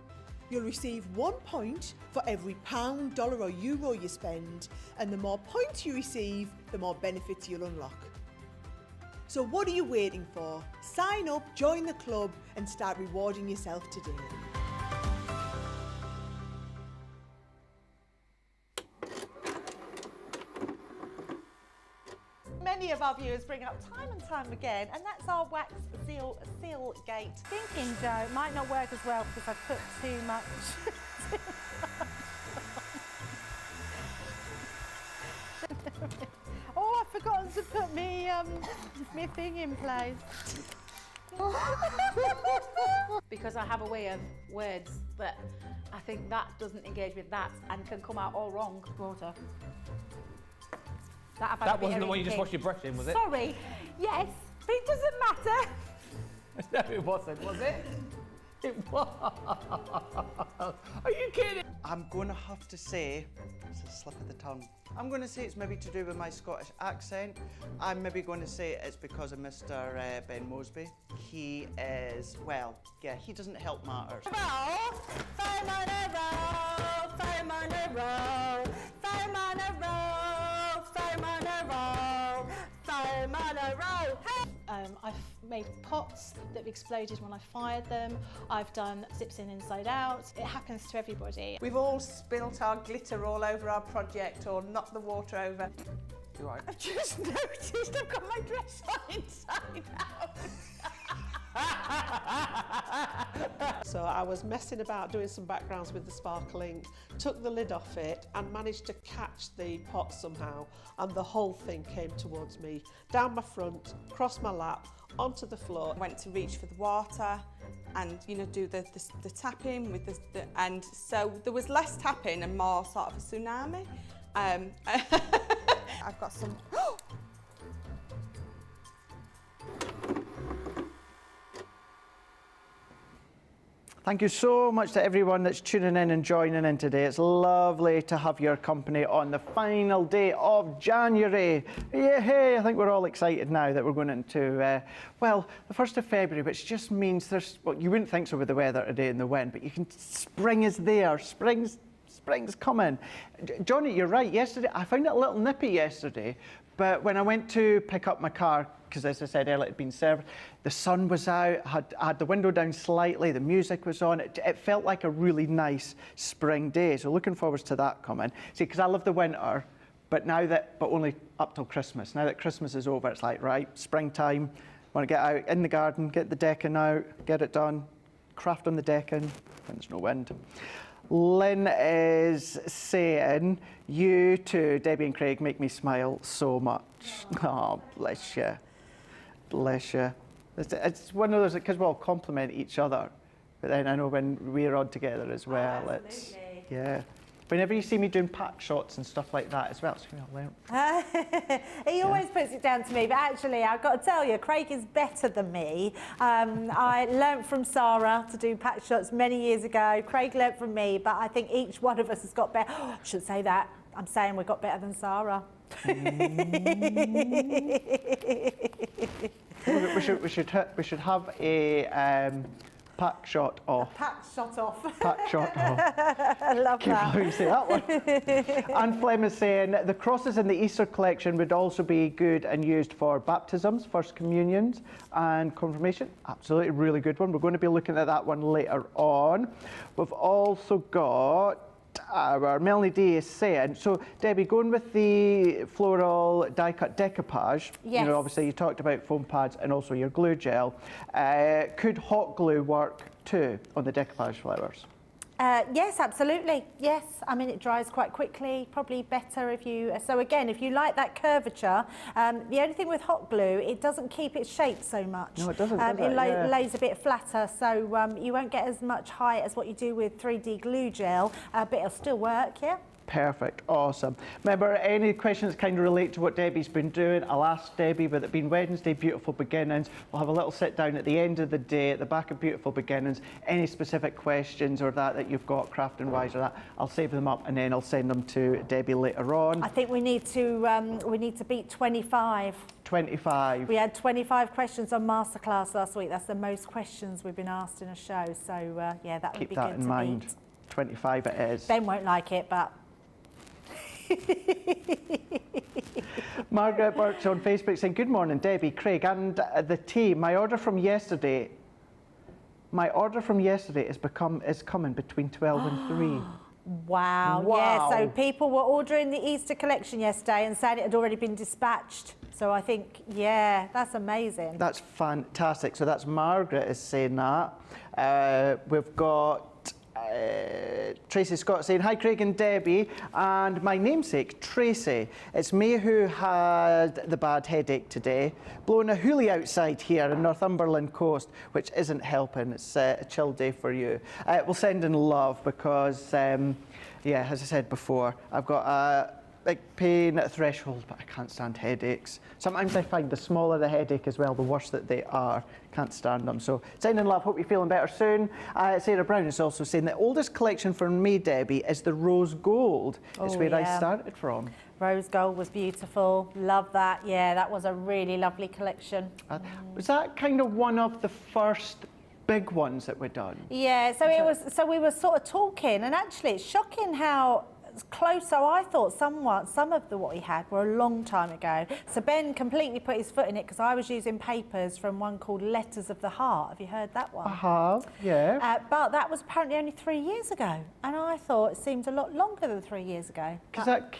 You'll receive 1 point for every pound, dollar or euro you spend, and the more points you receive, the more benefits you'll unlock. So what are you waiting for? Sign up, join the club and start rewarding yourself today. Many of our viewers bring up time and time again, and that's our wax seal gate. Thinking, Joe, it might not work as well because I've put too much. Oh, I've forgotten to put me thing in place. Because I have a way of words that I think that doesn't engage with that and can come out all wrong. Water. That wasn't the one you just washed your brush in, was it? Sorry. Yes, but it doesn't matter. No, it wasn't, was it? It was. Are you kidding? I'm going to have to say, it's a slip of the tongue. I'm going to say it's maybe to do with my Scottish accent. I'm maybe going to say it's because of Mr. Ben Mosby. He is, well, yeah, he doesn't help matters. I've made pots that have exploded when I fired them. I've done zips in inside out. It happens to everybody. We've all spilt our glitter all over our project or knocked the water over. You right? I've just noticed I've got my dress on inside out. So I was messing about doing some backgrounds with the sparkling, took the lid off it and managed to catch the pot somehow, and the whole thing came towards me, down my front, across my lap, onto the floor. I went to reach for the water and, you know, do the tapping with and so there was less tapping and more sort of a tsunami. I've got some... Thank you so much to everyone that's tuning in and joining in today. It's lovely to have your company on the final day of January. Yay! I think we're all excited now that we're going into, well, the 1st of February, which just means there's, well, you wouldn't think so with the weather today and the wind, but you can, spring is there, spring's coming. Johnny, you're right, yesterday, I found it a little nippy yesterday, but when I went to pick up my car, because as I said earlier, it had been served, the sun was out, I had the window down slightly, the music was on, it felt like a really nice spring day, so looking forward to that coming. See, because I love the winter, but only up till Christmas. Now that Christmas is over, it's like, right, springtime, want to get out in the garden, get the decking out, get it done, craft on the decking when there's no wind. Lynn is saying, you too, Debbie and Craig, make me smile so much. Oh, bless you. Bless you. It's one of those, because we all compliment each other, but then I know when we're on together as well, it's, yeah. Whenever you see me doing pack shots and stuff like that as well, it's going to learn. He always puts it down to me, but actually, I've got to tell you, Craig is better than me. I learnt from Sarah to do pack shots many years ago. Craig learnt from me, but I think each one of us has got better. Oh, I should say that. I'm saying we got better than Sarah. We should have a pack shot off. Pack shot off. Pack shot off. I love that. Can you say that one? Anne Flem is saying the crosses in the Easter collection would also be good and used for baptisms, first communions and confirmation. Absolutely, really good one. We're going to be looking at that one later on. We've also got our Melanie D is saying, so Debbie, going with the floral die cut decoupage, yes. You know, obviously you talked about foam pads and also your glue gel. Could hot glue work too on the decoupage flowers? Yes, absolutely. Yes, I mean it dries quite quickly. Probably better if you. So again, if you like that curvature, the only thing with hot glue, it doesn't keep its shape so much. No, it doesn't. It lays a bit flatter, so you won't get as much height as what you do with 3D glue gel, but it'll still work. Yeah. Perfect, awesome. Remember, any questions that kind of relate to what Debbie's been doing, I'll ask Debbie, but it's been Wednesday, Beautiful Beginnings. We'll have a little sit down at the end of the day at the back of Beautiful Beginnings. Any specific questions or that you've got, crafting wise or that, I'll save them up and then I'll send them to Debbie later on. I think we need to beat 25. 25. We had 25 questions on Masterclass last week. That's the most questions we've been asked in a show. So yeah, that would be good to beat. Keep that in mind. 25 it is. Ben won't like it, but. Margaret Burke's on Facebook saying, good morning, Debbie, Craig and the team. My order from yesterday is coming between 12 and 3. Wow. Yeah, so people were ordering the Easter collection yesterday and saying it had already been dispatched. So I think, yeah, that's amazing. That's fantastic. So that's Margaret is saying that. We've got Tracy Scott saying, hi Craig and Debbie, and my namesake Tracy. It's me who had the bad headache today. Blowing a hoolie outside here in Northumberland coast, which isn't helping. It's a chill day for you. We'll send in love because, yeah, as I said before, I've got a big pain threshold, but I can't stand headaches. Sometimes I find the smaller the headache as well, the worse that they are. Can't stand them. So send in love, hope you're feeling better soon. Sarah Brown is also saying the oldest collection for me, Debbie, is the rose gold. It's where I started from. Rose gold was beautiful. Love that. Yeah, that was a really lovely collection. Was that kind of one of the first big ones that were done? Yeah, so it was. So we were sort of talking, and actually it's shocking how close. So I thought some of what he had were a long time ago. So Ben completely put his foot in it because I was using papers from one called Letters of the Heart. Have you heard that one? I have, yeah. But that was apparently only 3 years ago, and I thought it seemed a lot longer than 3 years ago. Because that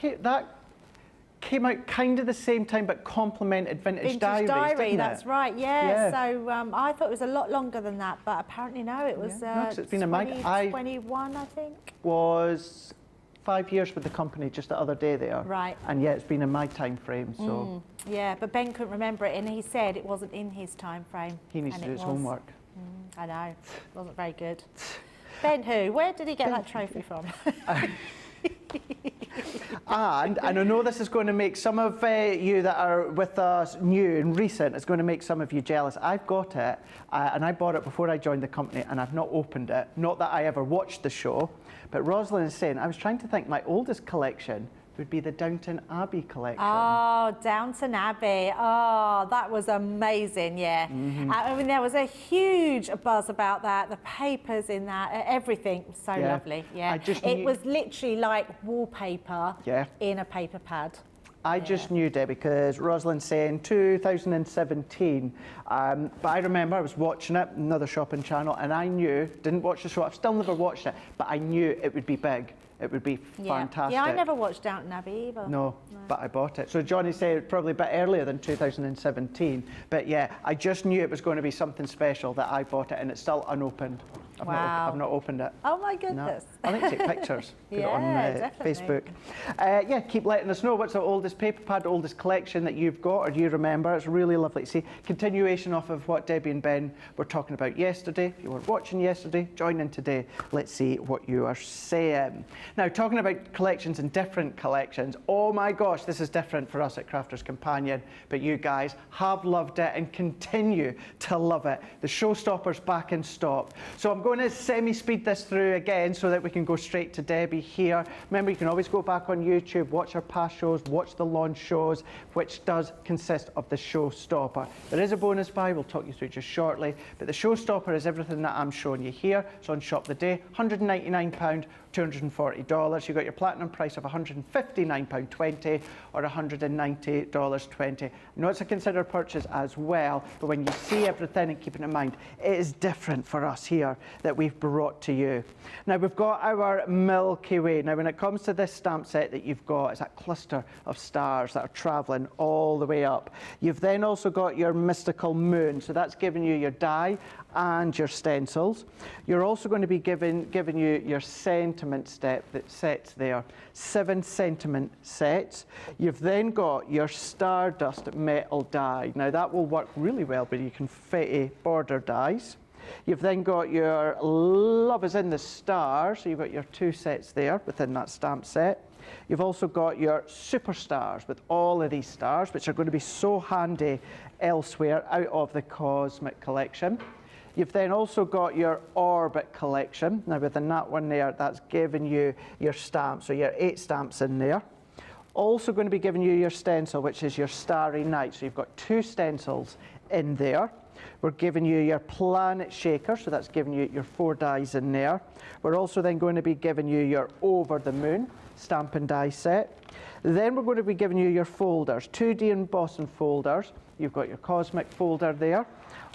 came out kind of the same time, but complemented Vintage Diaries, didn't it? That's right, yeah. So I thought it was a lot longer than that, but apparently no, it was it's been 2021, I think. Was 5 years with the company just the other day there. Right. And yeah, it's been in my time frame, so. Yeah, but Ben couldn't remember it, and he said it wasn't in his time frame. He needs to do his homework. I know, wasn't very good. Ben who? Where did he get that trophy from? And I know this is going to make some of you that are with us new and recent, it's going to make some of you jealous. I've got it, and I bought it before I joined the company, and I've not opened it. Not that I ever watched the show, but Rosalind is saying, I was trying to think, my oldest collection would be the Downton Abbey collection. Oh, Downton Abbey. Oh, that was amazing, yeah. I mean, there was a huge buzz about that, the papers in that, everything was so lovely, yeah. It was literally like wallpaper in a paper pad. I just knew, Debbie, because Rosalind's saying 2017, but I remember I was watching it, another shopping channel, and I knew, didn't watch the show, I've still never watched it, but I knew it would be big. It would be fantastic. Yeah, I never watched Downton Abbey either. No, but I bought it. So Johnny said probably a bit earlier than 2017, but yeah, I just knew it was going to be something special that I bought it, and it's still unopened. I've not opened it. Oh my goodness. No. I think take pictures, put it on definitely. Facebook. Yeah, keep letting us know what's the oldest paper pad, oldest collection that you've got or you remember. It's really lovely to see. Continuation off of what Debbie and Ben were talking about yesterday. If you weren't watching yesterday, join in today. Let's see what you are saying. Now, talking about collections and different collections, oh my gosh, this is different for us at Crafters Companion, but you guys have loved it and continue to love it. The showstopper's back in stock. So I'm going to semi-speed this through again so that we can go straight to Debbie here. Remember, you can always go back on YouTube, watch our past shows, watch the launch shows, which does consist of the showstopper. There is a bonus buy, we'll talk you through just shortly, but the showstopper is everything that I'm showing you here. So on Shop the Day, £199, $240. You've got your platinum price of £159.20 or $190.20. I know it's a considered purchase as well, but when you see everything and keeping in mind, it is different for us here that we've brought to you. Now we've got our Milky Way. Now when it comes to this stamp set that you've got, it's that cluster of stars that are travelling all the way up. You've then also got your mystical moon, so that's giving you your die and your stencils. You're also going to be giving you your sentiment sets there, 7 sentiment sets. You've then got your Stardust metal die. Now that will work really well with your confetti border dies. You've then got your Love is in the Stars, so you've got your 2 sets there within that stamp set. You've also got your superstars with all of these stars, which are going to be so handy elsewhere out of the Cosmic collection. You've then also got your Orbit collection. Now within that one there, that's giving you your stamps, so your 8 stamps in there. Also going to be giving you your stencil, which is your Starry Night. So you've got 2 stencils in there. We're giving you your Planet Shaker, so that's giving you your 4 dies in there. We're also then going to be giving you your Over the Moon stamp and die set. Then we're going to be giving you your folders, 2D embossing folders. You've got your Cosmic folder there.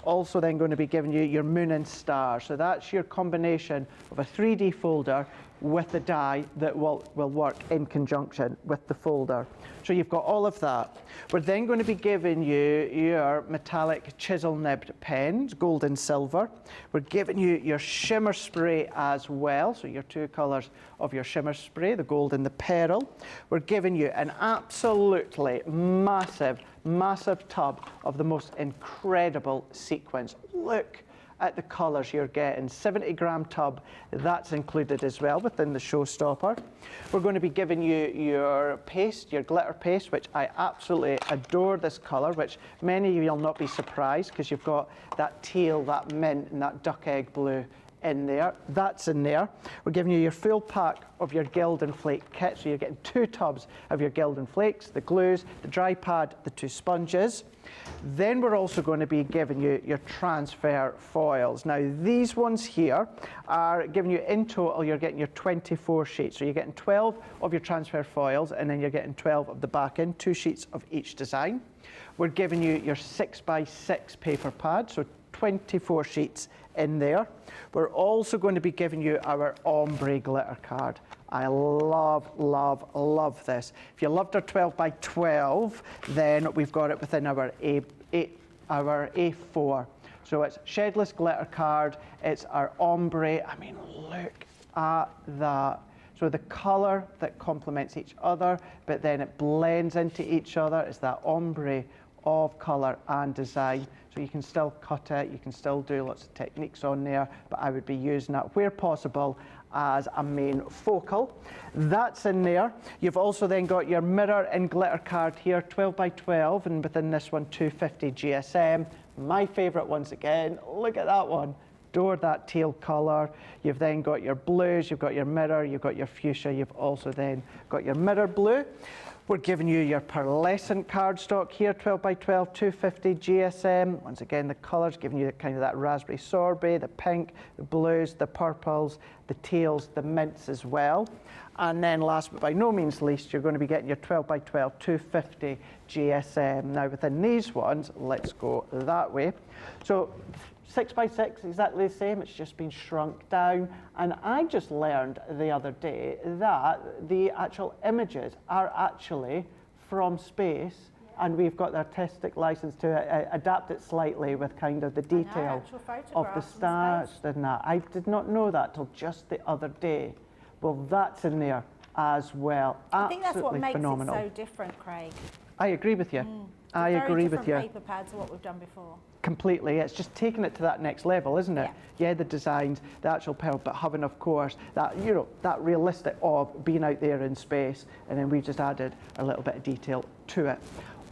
Also then going to be giving you your Moon and Star. So that's your combination of a 3D folder with the die that will work in conjunction with the folder. So you've got all of that. We're then going to be giving you your metallic chisel nibbed pens, gold and silver. We're giving you your shimmer spray as well, so your 2 colours of your shimmer spray, the gold and the pearl. We're giving you an absolutely massive tub of the most incredible sequins. Look at the colours you're getting. 70-gram tub, that's included as well within the showstopper. We're going to be giving you your paste, your glitter paste, which I absolutely adore this colour, which many of you will not be surprised because you've got that teal, that mint and that duck egg blue in there. That's in there. We're giving you your full pack of your Gildan Flake kit, so you're getting 2 tubs of your Gildan Flakes, the glues, the dry pad, the 2 sponges. Then we're also going to be giving you your transfer foils. Now these ones here are giving you, in total, you're getting your 24 sheets. So you're getting 12 of your transfer foils, and then you're getting 12 of the back end, 2 sheets of each design. We're giving you your 6x6 paper pad, so 24 sheets in there. We're also going to be giving you our ombre glitter card. I love this. If you loved our 12x12, then we've got it within our A4. So it's shedless glitter card, it's our ombre. I mean, look at that. So So the colour that complements each other, but then it blends into each other. It's that ombre of colour and design. So you can still cut it, you can still do lots of techniques on there, but I would be using that where possible as a main focal. That's in there. You've also then got your mirror and glitter card here, 12 by 12, and within this one, 250 GSM. My favourite once again, look at that one. Adore that teal colour. You've then got your blues, you've got your mirror, you've got your fuchsia, you've also then got your mirror blue. We're giving you your pearlescent cardstock here, 12 by 12, 250 GSM. Once again, the colours giving you kind of that raspberry sorbet, the pink, the blues, the purples, the teals, the mints as well. And then last but by no means least, you're going to be getting your 12 by 12, 250 GSM. Now within these ones, let's go that way. So 6 by 6, exactly the same, it's just been shrunk down. And I just learned the other day that the actual images are actually from space, and we've got the artistic license to adapt it slightly with kind of the detail of the stars and that. I did not know that till just the other day. Well, that's in there as well. I think that's what makes phenomenal. it so different, Craig. I agree with you. I agree with you. Very different paper pad to what we've done before. Completely. It's just taking it to that next level, isn't it? Yeah, the designs, the actual pearl, but having, of course, that, you know, that realistic of being out there in space, and then we've just added a little bit of detail to it.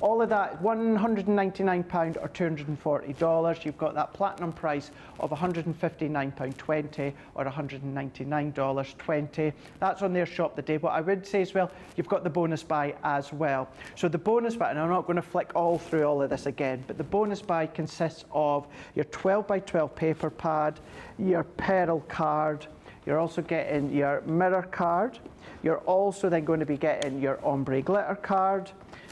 All of that, £199 or $240. You've got that platinum price of £159.20 or $199.20. That's on their shop the day. What I would say as well, you've got the bonus buy as well. So the bonus buy, and I'm not going to flick all through all of this again, but the bonus buy consists of your 12 by 12 paper pad, your pearl card, you're also getting your mirror card, you're also then going to be getting your ombre glitter card,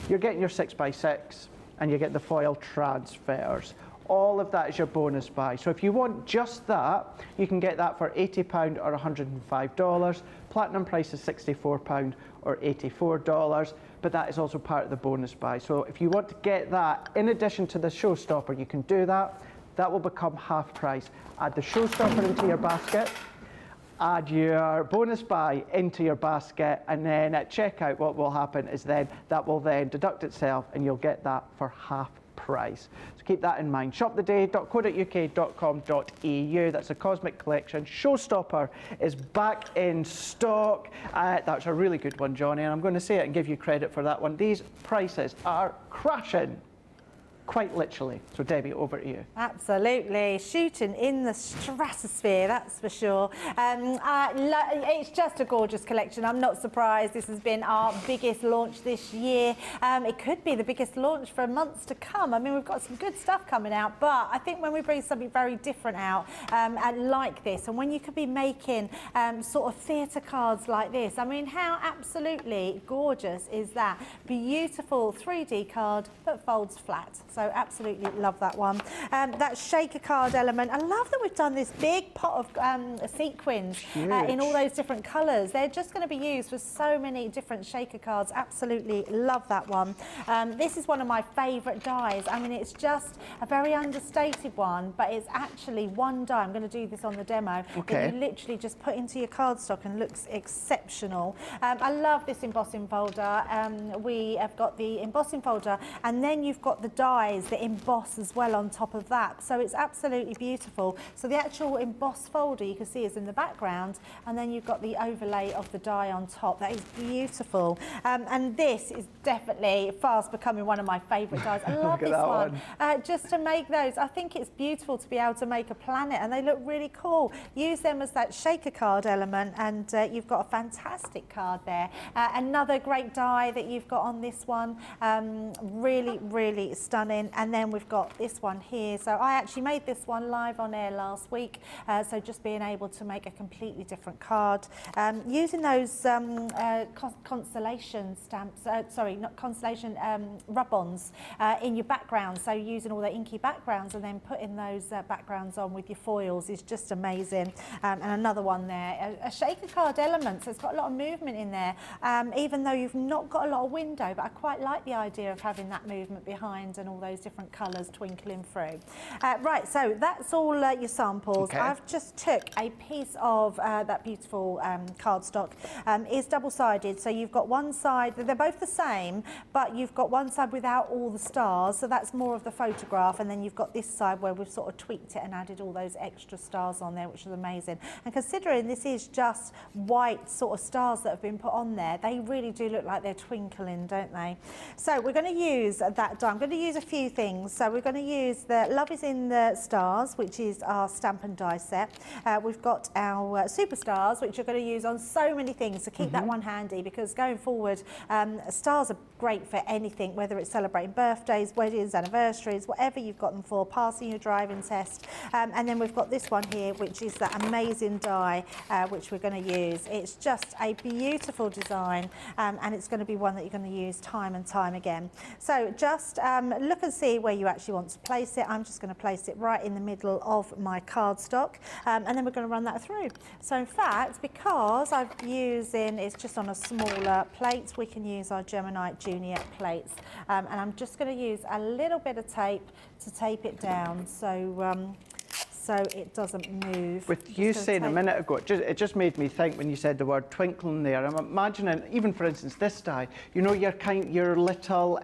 you're getting your 6 by 6, and you get the foil transfers. All of that is your bonus buy. So if you want just that, you can get that for £80 or $105. Platinum price is £64 or $84, but that is also part of the bonus buy. So if you want to get that in addition to the showstopper, you can do that. That will become half price. Add the showstopper into your basket, add your bonus buy into your basket, and then at checkout what will happen is then that will then deduct itself and you'll get that for half price. So keep that in mind. shoptheday.co.uk.com.au. That's a Cosmic Collection. Showstopper is back in stock. That's a really good one, Johnny, and I'm going to say it and give you credit for that one. These prices are crashing. Quite literally. So Debbie, over to you. Absolutely. Shooting in the stratosphere, that's for sure. It's just a gorgeous collection. I'm not surprised. This has been our biggest launch this year. It could be the biggest launch for months to come. I mean, we've got some good stuff coming out, but I think when we bring something very different out like this, and when you could be making sort of theatre cards like this, I mean, how absolutely gorgeous is that? Beautiful 3D card that folds flat. So absolutely love that one. That shaker card element. I love that we've done this big pot of sequins in all those different colours. They're just going to be used for so many different shaker cards. Absolutely love that one. This is one of my favourite dies. I mean, it's just a very understated one, but it's actually one die. I'm going to do this on the demo. That you literally just put into your cardstock and looks exceptional. I love this embossing folder. We have got the embossing folder, and then you've got the die that emboss as well on top of that, so it's absolutely beautiful. So the actual embossed folder you can see is in the background, and then you've got the overlay of the die on top. That is beautiful, and this is definitely fast becoming one of my favourite dies. I love this one. Just to make those, I think it's beautiful to be able to make a planet, and they look really cool. Use them as that shaker card element, and you've got a fantastic card there. Another great die that you've got on this one, really stunning. And then we've got this one here. So I actually made this one live on air last week. So just being able to make a completely different card. Using those constellation stamps, sorry, not constellation, rub-ons in your background. So using all the inky backgrounds and then putting those backgrounds on with your foils is just amazing. And another one there, a shaker card element. So it's got a lot of movement in there. Even though you've not got a lot of window, but I quite like the idea of having that movement behind and all those those different colours twinkling through. Right, so that's all your samples. Okay. I've just took a piece of that beautiful cardstock. It's double-sided, so you've got one side, they're both the same, but you've got one side without all the stars, so that's more of the photograph, and then you've got this side where we've sort of tweaked it and added all those extra stars on there, which is amazing. And considering this is just white sort of stars that have been put on there, they really do look like they're twinkling, don't they? So we're going to use that die. I'm going to use a few things. So we're going to use the Love is in the Stars, which is our stamp and die set. We've got our Superstars, which you're going to use on so many things, so keep that one handy, because going forward, stars are great for anything, whether it's celebrating birthdays, weddings, anniversaries, whatever you've got them for, passing your driving test. And then we've got this one here, which is that amazing die, which we're going to use. It's just a beautiful design, and it's going to be one that you're going to use time and time again. So just look and see where you actually want to place it. I'm just going to place it right in the middle of my cardstock, and then we're going to run that through. So in fact, because I'm using, it's just on a smaller plate, we can use our Gemini Junior plates, and I'm just going to use a little bit of tape to tape it down, so so it doesn't move. With you saying a minute ago, it just made me think when you said the word twinkling there. I'm imagining, even for instance, this die. You know, your little,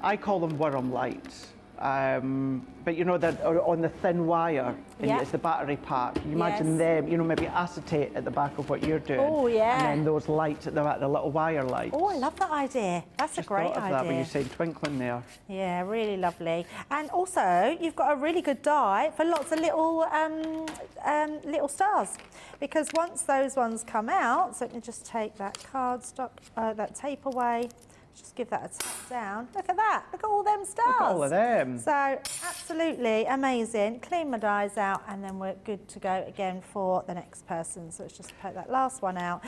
I call them worm lights. But you know, they're on the thin wire, and it's the battery pack. You imagine them, you know, maybe acetate at the back of what you're doing. Oh, yeah. And then those lights at the back, the little wire lights. Oh, I love that idea. That's a great idea. Just thought of that when you said twinkling there. Yeah, really lovely. And also, you've got a really good die for lots of little little stars, because once those ones come out, so let me just take that cardstock, that tape away. Just give that a tap down. Look at that. Look at all them stars. Look at all of them. So absolutely amazing. Clean my dies out, and then we're good to go again for the next person. So let's just put that last one out.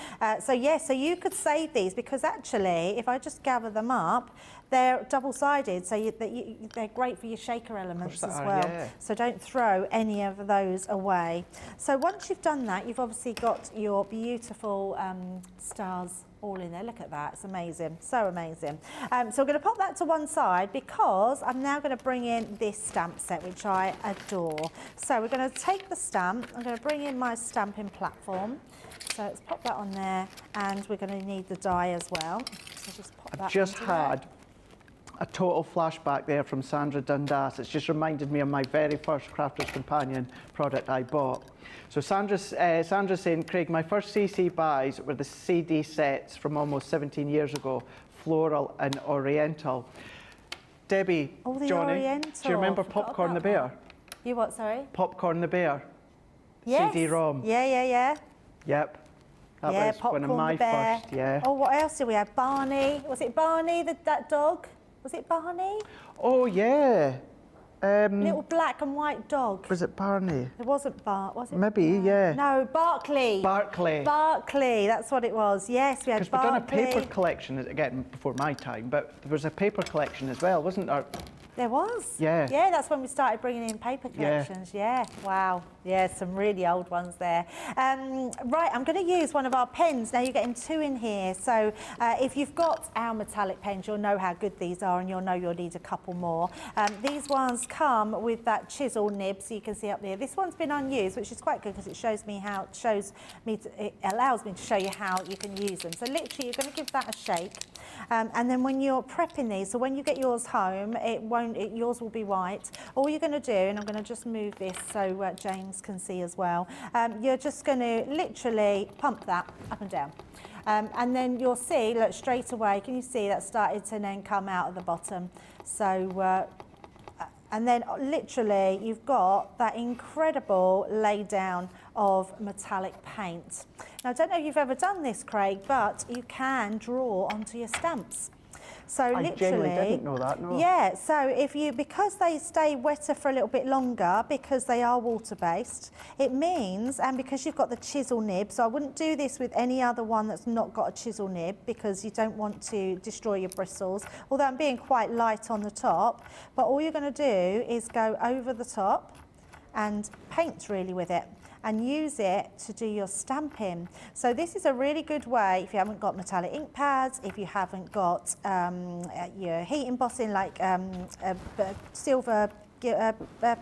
So you could save these, because actually, if I just gather them up, they're double-sided, so they're great for your shaker elements as well. Yeah. So don't throw any of those away. So once you've done that, you've obviously got your beautiful stars all in there. Look at that, it's amazing, so amazing. So we're going to pop that to one side, because I'm now going to bring in this stamp set, which I adore. So we're going to take the stamp, I'm going to bring in my stamping platform. So let's pop that on there, and we're going to need the die as well. So just pop that. I've just had a total flashback there from Sandra Dundas. It's just reminded me of my very first Crafter's Companion product I bought. So Sandra's saying, Craig, my first CC buys were the CD sets from almost 17 years ago, floral and oriental. Debbie, Johnny, oriental. do you remember Popcorn the Bear? You what, sorry? Popcorn the Bear. Yes. CD-ROM. Yeah. Yep. That was one of my first, yeah. Oh, what else did we have? Barney. Was it Barney, that dog? Was it Barney? Oh, yeah. Little black and white dog. Was it Barney? It wasn't Bart, was it? Maybe, yeah. No, Barkley. Barkley, that's what it was. Yes, we had Barkley. Because we've done a paper collection, again, before my time, but there was a paper collection as well, wasn't there? There was? Yeah. Yeah, that's when we started bringing in paper collections. Yeah. Wow. Yeah, some really old ones there. Right, I'm going to use one of our pens. Now, you're getting two in here. So if you've got our metallic pens, you'll know how good these are, and you'll know you'll need a couple more. These ones come with that chisel nib, so you can see up there. This one's been unused, which is quite good, because it shows me how, it allows me to show you how you can use them. So literally, you're going to give that a shake. And then when you're prepping these, so when you get yours home, yours will be white. All you're going to do, and I'm going to just move this so James can see as well, you're just going to literally pump that up and down. And then you'll see, look, straight away, can you see that started to then come out at the bottom? So, and then literally you've got that incredible lay down of metallic paint. Now, I don't know if you've ever done this, Craig, but you can draw onto your stamps. So I genuinely didn't know that, no. Yeah, so because they stay wetter for a little bit longer, because they are water-based, it means, and because you've got the chisel nib, so I wouldn't do this with any other one that's not got a chisel nib, because you don't want to destroy your bristles, although I'm being quite light on the top, but all you're going to do is go over the top and paint really with it. and use it to do your stamping. So this is a really good way if you haven't got metallic ink pads, if you haven't got your heat embossing like silver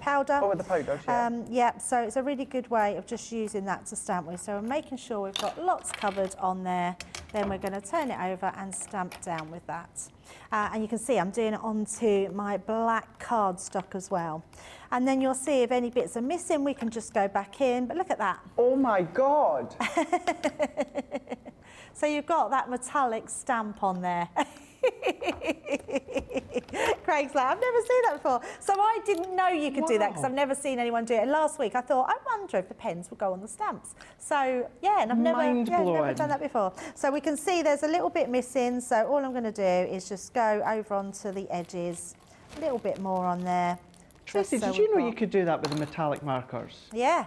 powder. Oh, with the powders, yeah. Yeah, so it's a really good way of just using that to stamp with. So we're making sure we've got lots covered on there. Then we're going to turn it over and stamp down with that. And you can see I'm doing it onto my black cardstock as well. And then you'll see if any bits are missing, we can just go back in. But look at that. Oh my God. So you've got that metallic stamp on there. Craig's like, I've never seen that before. So I didn't know you could do that because I've never seen anyone do it. And last week I thought, I wonder if the pens would go on the stamps. So yeah, and I've never done that before. So we can see there's a little bit missing. So all I'm going to do is just go over onto the edges, a little bit more on there. Tracy, did you know you could do that with the metallic markers? Yeah.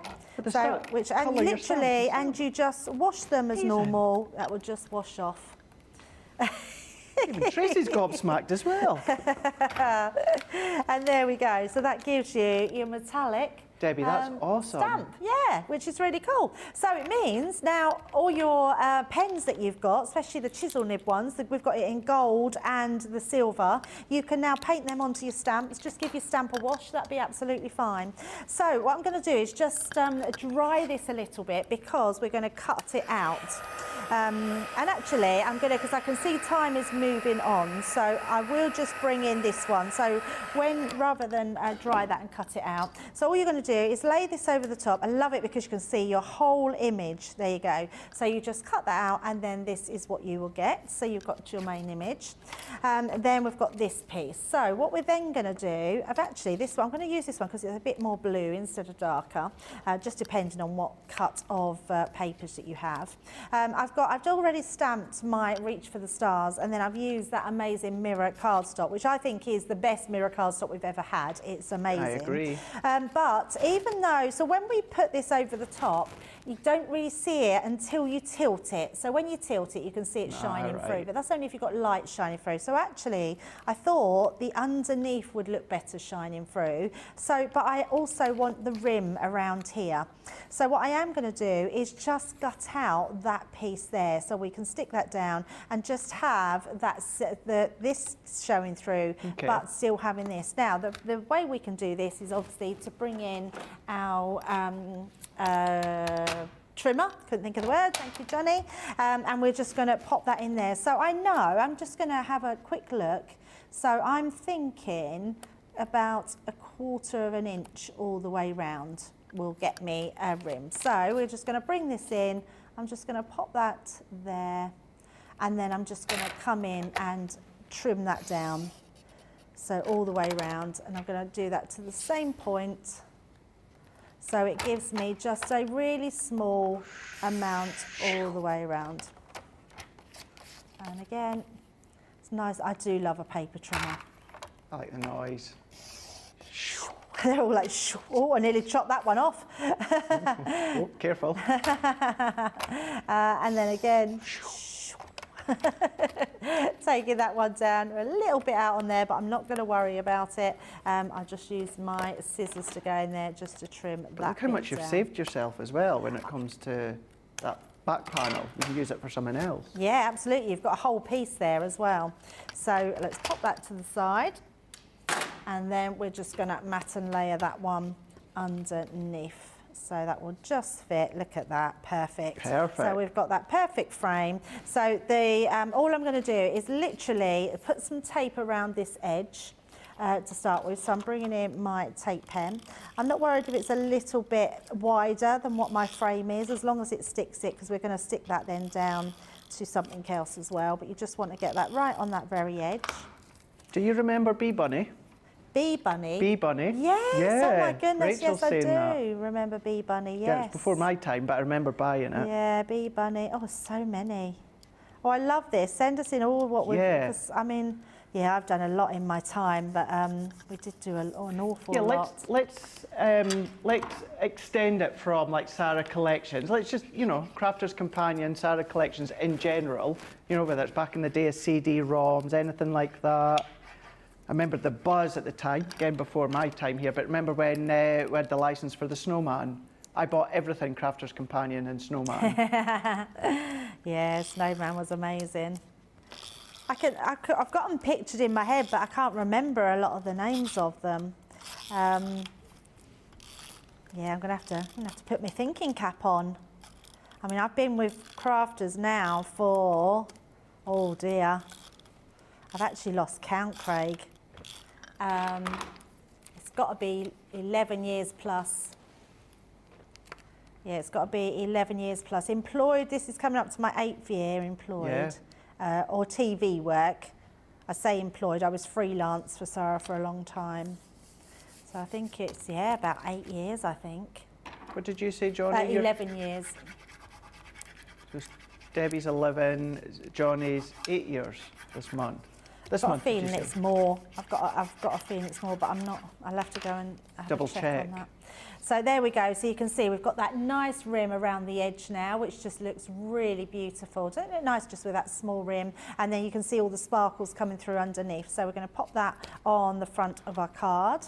So, and literally, and you just wash them as normal. That will just wash off. Even Tracy's gobsmacked as well. And there we go. So that gives you your metallic. Debbie, that's awesome. Stamp, yeah, which is really cool. So it means now all your pens that you've got, especially the chisel nib ones, we've got it in gold and the silver, you can now paint them onto your stamps. Just give your stamp a wash, that'd be absolutely fine. So what I'm going to do is just dry this a little bit because we're going to cut it out. And actually, I'm going to, because I can see time is moving on, so I will just bring in this one. So rather than dry that and cut it out. So all you're going to do is lay this over the top. I love it because you can see your whole image. There you go. So you just cut that out and then this is what you will get. So you've got your main image. Then we've got this piece. So what we're then going to do, this one, I'm going to use this one because it's a bit more blue instead of darker, just depending on what cut of papers that you have. I've already stamped my Reach for the Stars, and then I've used that amazing mirror cardstock, which I think is the best mirror cardstock we've ever had. It's amazing. I agree. But even though, so when we put this over the top, you don't really see it until you tilt it. So when you tilt it, you can see it shining through, but that's only if you've got light shining through. So actually, I thought the underneath would look better shining through. So, but I also want the rim around here. So what I am going to do is just gut out that piece there, so we can stick that down and just have that this showing through, but still having this. Now, the way we can do this is obviously to bring in our trimmer, couldn't think of the word, thank you Johnny, and we're just going to pop that in there. So I know I'm just going to have a quick look. So I'm thinking about 1/4 of an inch all the way round will get me a rim. So we're just going to bring this in. I'm just going to pop that there, and then I'm just going to come in and trim that down. So all the way round, and I'm going to do that to the same point. So it gives me just a really small amount all the way around. And again, it's nice. I do love a paper trimmer. I like the noise. They're all like, oh, I nearly chopped that one off. Oh, careful. And then again, taking that one down, a little bit out on there, but I'm not going to worry about it. I'll just use my scissors to go in there just to trim that. Look how much you've saved yourself as well when it comes to that back panel. You can use it for something else. Yeah, absolutely. You've got a whole piece there as well. So let's pop that to the side. And then we're just going to mat and layer that one underneath. So that will just fit. Look at that, perfect. Perfect. So we've got that perfect frame. So the all I'm going to do is literally put some tape around this edge to start with. So I'm bringing in my tape pen. I'm not worried if it's a little bit wider than what my frame is, as long as it sticks it, because we're going to stick that then down to something else as well. But you just want to get that right on that very edge. Do you remember Bee Bunny? Bee Bunny? Bee Bunny. Yes, yeah. Oh my goodness, Rachel's yes I do that. remember Bee Bunny, yes. Yeah, it's before my time, but I remember buying it. Yeah, Bee Bunny, oh so many. Oh, I love this, send us in all what we've, because I mean, yeah, I've done a lot in my time, but we did do an awful lot. Let's extend it from like Sarah Collections. Let's just, you know, Crafter's Companion, Sarah Collections in general, you know, whether it's back in the day of CD-ROMs, anything like that. I remember the buzz at the time, again before my time here, but remember when we had the license for the snowman I bought everything Crafter's Companion and Snowman. Yeah, Snowman was amazing. I've got them pictured in my head, but I can't remember a lot of the names of them. Yeah, I'm gonna have to put my thinking cap on. I mean, I've been with crafters now for, oh dear, I've actually lost count, Craig. It's got to be 11 years plus. Yeah, it's got to be 11 years plus. Employed, this is coming up to my 8th year employed. Yeah. Or TV work. I say employed, I was freelance for Sarah for a long time. So I think it's, yeah, about 8 years, I think. What did you say, Johnny? About 11 years. So Debbie's 11, Johnny's 8 years this month. I've got a feeling it's more. I've got a feeling it's more, but I'm not. I'll have to go and double check on that. So there we go. So you can see we've got that nice rim around the edge now, which just looks really beautiful. Doesn't it look nice just with that small rim? And then you can see all the sparkles coming through underneath. So we're going to pop that on the front of our card.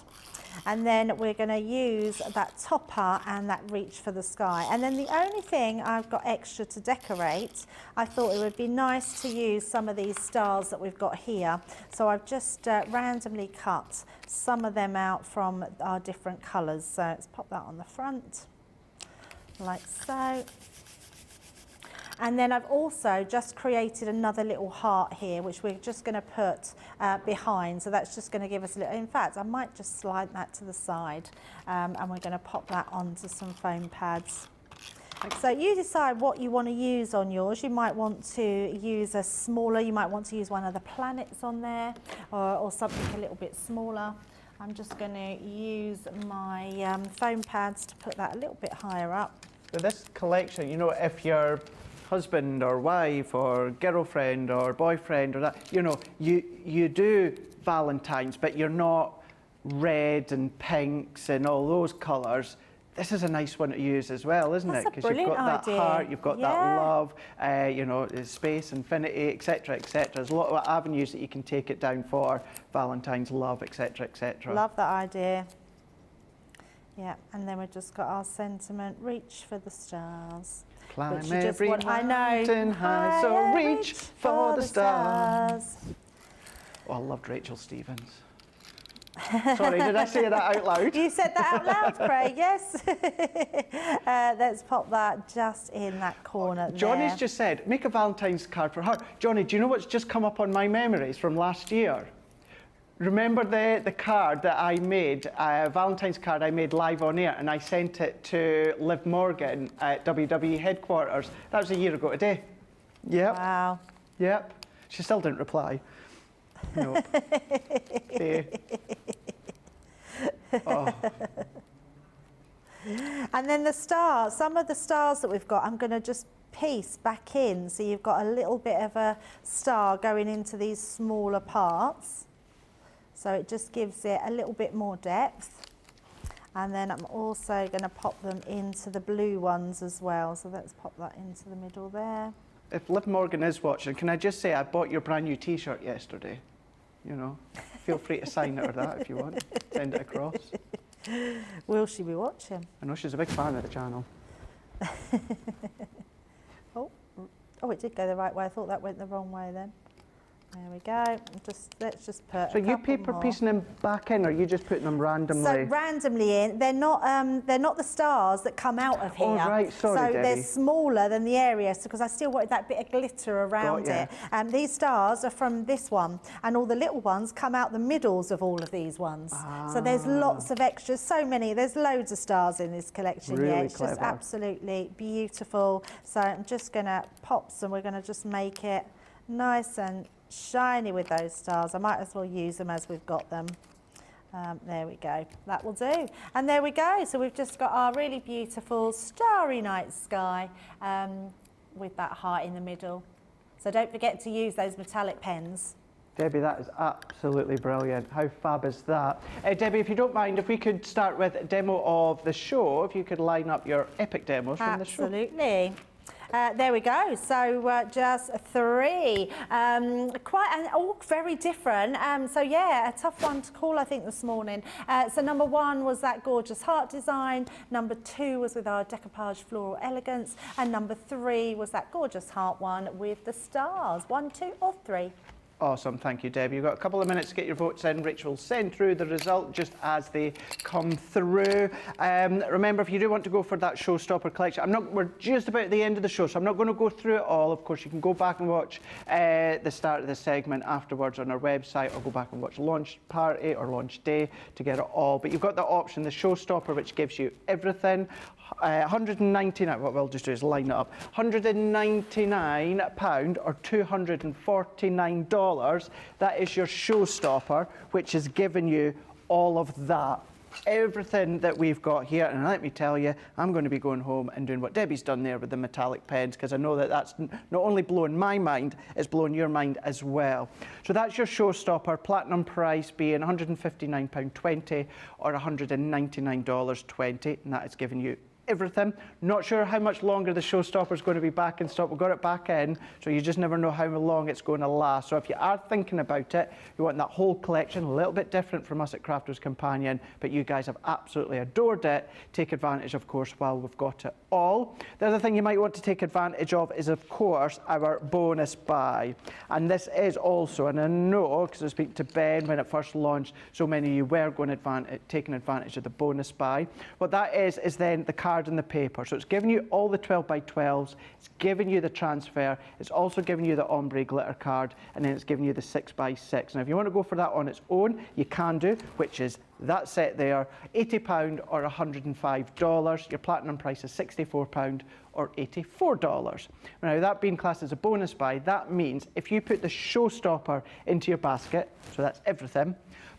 And then we're going to use that topper and that reach for the sky. And then the only thing I've got extra to decorate, I thought it would be nice to use some of these stars that we've got here. So I've just randomly cut some of them out from our different colours. So let's pop that on the front, like so. And then I've also just created another little heart here, which we're just going to put behind. So that's just going to give us a little, in fact, I might just slide that to the side and we're going to pop that onto some foam pads. So you decide what you want to use on yours. You might want to use a smaller, you might want to use one of the planets on there or something a little bit smaller. I'm just going to use my foam pads to put that a little bit higher up. So this collection, you know, if you're husband or wife or girlfriend or boyfriend or that, you know, you do Valentine's, but you're not red and pinks and all those colours. This is a nice one to use as well, isn't it? Because you've got that heart, you've got that love, you know, space, infinity, etc., etc. There's a lot of avenues that you can take it down for. Valentine's, love, etc., etc. Love that idea. Yeah, and then we've just got our sentiment, reach for the stars. Climb every mountain high, so reach for the stars. Oh, I loved Rachel Stevens. Sorry, did I say that out loud? You said that out loud, Craig, yes. Let's pop that just in that corner Johnny's there. just said, make a Valentine's card for her. Johnny, do you know what's just come up on my memories from last year? Remember the card that I made, a Valentine's card I made live on air, and I sent it to Liv Morgan at WWE headquarters. That was a year ago today. Yep. Wow. Yep. She still didn't reply. Nope. Oh. And then the stars, some of the stars that we've got, I'm going to just piece back in. So you've got a little bit of a star going into these smaller parts. So it just gives it a little bit more depth. And then I'm also going to pop them into the blue ones as well. So let's pop that into the middle there. If Liv Morgan is watching, can I just say I bought your brand new T-shirt yesterday? You know, feel free to sign it or that if you want. Send it across. Will she be watching? I know she's a big fan of the channel. Oh, it did go the right way. I thought that went the wrong way then. There we go. Let's just put. So you paper piecing them back in, or are you just putting them randomly? So randomly in. They're not the stars that come out of here. Oh right, sorry, So Debbie. they're smaller than the area, because I still wanted that bit of glitter around it. And these stars are from this one, and all the little ones come out the middles of all of these ones. So there's lots of extras. So many. There's loads of stars in this collection. Really yeah, it's clever. just absolutely beautiful. So I'm just going to pop some. We're going to just make it nice and shiny with those stars. I might as well use them as we've got them. There we go. That will do. And there we go. So we've just got our really beautiful starry night sky with that heart in the middle. So don't forget to use those metallic pens. Debbie, that is absolutely brilliant. How fab is that? Debbie, if you don't mind, if we could start with a demo of the show, if you could line up your epic demos from the show. Absolutely. There we go. So just 3. All very different. So yeah, a tough one to call, I think, this morning. So number 1 was that gorgeous heart design. Number 2 was with our decoupage floral elegance. And number 3 was that gorgeous heart one with the stars. 1, 2 or 3. Awesome, thank you, Debbie. You've got a couple of minutes to get your votes in. Rachel will send through the result just as they come through. Remember, if you do want to go for that showstopper collection, we're just about at the end of the show, so I'm not going to go through it all. Of course, you can go back and watch the start of the segment afterwards on our website, or go back and watch launch party or launch day to get it all. But you've got the option, the showstopper, which gives you everything. 199, what we'll just do is line it up. £199 or $249. That is your showstopper, which is giving you all of that. Everything that we've got here, and let me tell you, I'm going to be going home and doing what Debbie's done there with the metallic pens, because I know that that's not only blowing my mind, it's blowing your mind as well. So that's your showstopper, platinum price being £159.20 or $199.20, and that is giving you everything. Not sure how much longer the showstopper is going to be back in stock. We've got it back in, so you just never know how long it's going to last. So if you are thinking about it, you want that whole collection, a little bit different from us at Crafters Companion, but you guys have absolutely adored it. Take advantage, of course, while we've got it all. The other thing you might want to take advantage of is, of course, our bonus buy. And this is also, and I know, because I was speaking to Ben when it first launched, so many of you were going to taking advantage of the bonus buy. What that is then the card and the paper. So it's giving you all the 12 by 12s, it's giving you the transfer, it's also giving you the ombre glitter card, and then it's giving you the 6 by 6. Now if you want to go for that on its own, you can do, which is that set there, £80 or $105. Your platinum price is £64 or $84. Now that being classed as a bonus buy, that means if you put the showstopper into your basket, so that's everything,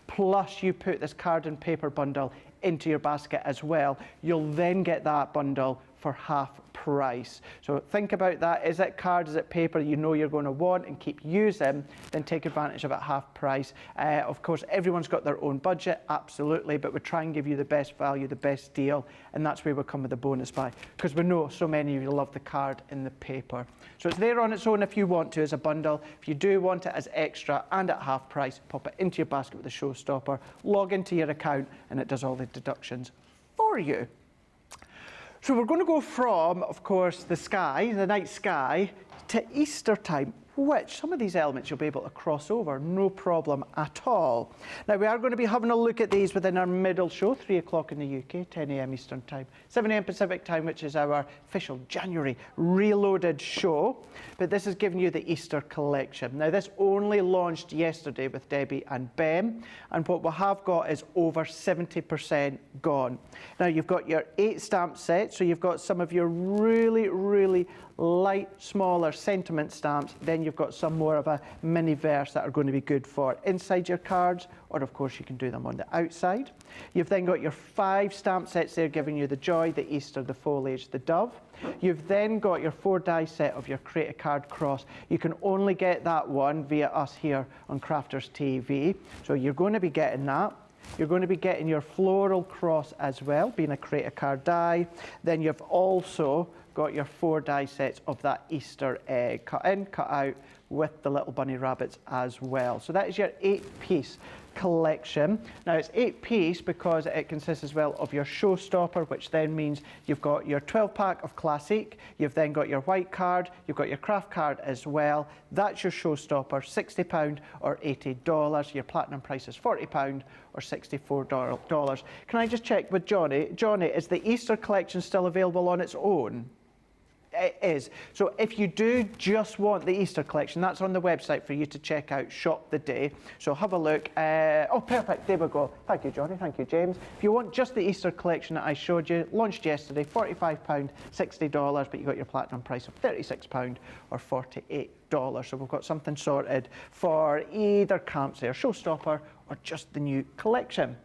plus you put this card and paper bundle into your basket as well, you'll then get that bundle for half price. So think about that. Is it card, is it paper you know you're going to want and keep using, then take advantage of it half price. Of course, everyone's got their own budget, absolutely, but we try and give you the best value, the best deal, and that's where we come with the bonus buy, because we know so many of you love the card and the paper. So it's there on its own if you want to as a bundle. If you do want it as extra and at half price, pop it into your basket with the showstopper, log into your account, and it does all the deductions for you. So we're going to go from, of course, the sky, the night sky, to Easter time, which some of these elements you'll be able to cross over, no problem at all. Now, we are going to be having a look at these within our middle show, 3 o'clock in the UK, 10 a.m. Eastern time, 7 a.m. Pacific time, which is our official January reloaded show. But this is giving you the Easter collection. Now, this only launched yesterday with Debbie and Ben, and what we have got is over 70% gone. Now, you've got your 8 stamp set, so you've got some of your really, really light, smaller sentiment stamps. Then you've got some more of a mini verse that are going to be good for inside your cards, or of course you can do them on the outside. You've then got your 5 stamp sets there giving you the joy, the Easter, the foliage, the dove. You've then got your 4 die set of your Create a Card Cross. You can only get that one via us here on Crafters TV. So you're going to be getting that. You're going to be getting your floral cross as well, being a Create a Card die. Then you've also got your 4 die sets of that Easter egg, cut in, cut out, with the little bunny rabbits as well. So that is your 8-piece collection. Now it's 8-piece because it consists as well of your showstopper, which then means you've got your 12-pack of classic, you've then got your white card, you've got your craft card as well. That's your showstopper, £60 or $80. Your platinum price is £40 or $64. Can I just check with Johnny? Johnny, is the Easter collection still available on its own? It is. So if you do just want the Easter collection, that's on the website for you to check out, shop the day. So have a look. Oh, perfect. There we go. Thank you, Johnny. Thank you, James. If you want just the Easter collection that I showed you, launched yesterday, £45, $60, but you got your platinum price of £36 or $48. So we've got something sorted for either camps there, showstopper or just the new collection.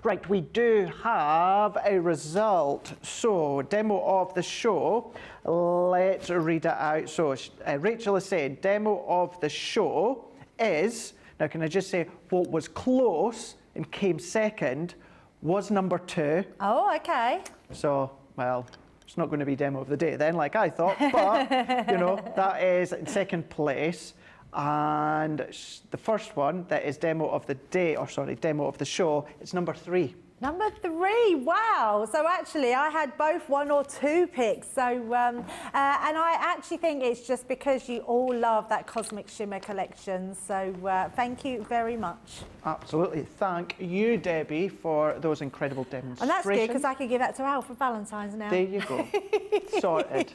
Right, we do have a result. So, demo of the show. Let's read it out. So, Rachel is saying, demo of the show is, now can I just say, what was close and came second was number 2. Oh, okay. So, well, It's not going to be demo of the day then, like I thought, but, you know, that is in second place. And the first one, that is demo of the day, or sorry, demo of the show, it's number 3. Number 3, wow. So actually I had both 1 or 2 picks. So, and I actually think it's just because you all love that Cosmic Shimmer collection. So thank you very much. Absolutely. Thank you, Debbie, for those incredible demonstrations. And that's good because I could give that to Al for Valentine's now. There you go. Sorted.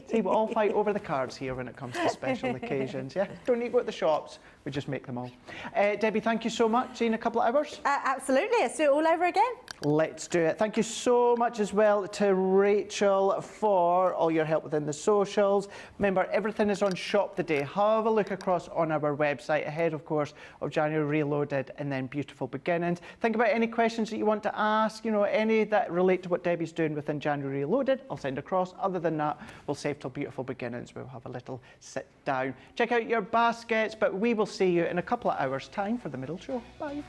See, we all fight over the cards here when it comes to special occasions, yeah? Don't need to go to the shops. We just make them all. Debbie, thank you so much. See you in a couple of hours. Absolutely. Let's do it all over again. Let's do it. Thank you so much as well to Rachel for all your help within the socials. Remember, everything is on Shop the Day. Have a look across on our website ahead, of course, of January Reloaded and then Beautiful Beginnings. Think about any questions that you want to ask, you know, any that relate to what Debbie's doing within January Reloaded. I'll send across. Other than that, we'll save till Beautiful Beginnings. We'll have a little sit down. Check out your baskets, but we will see you in a couple of hours' time for the middle show. Bye.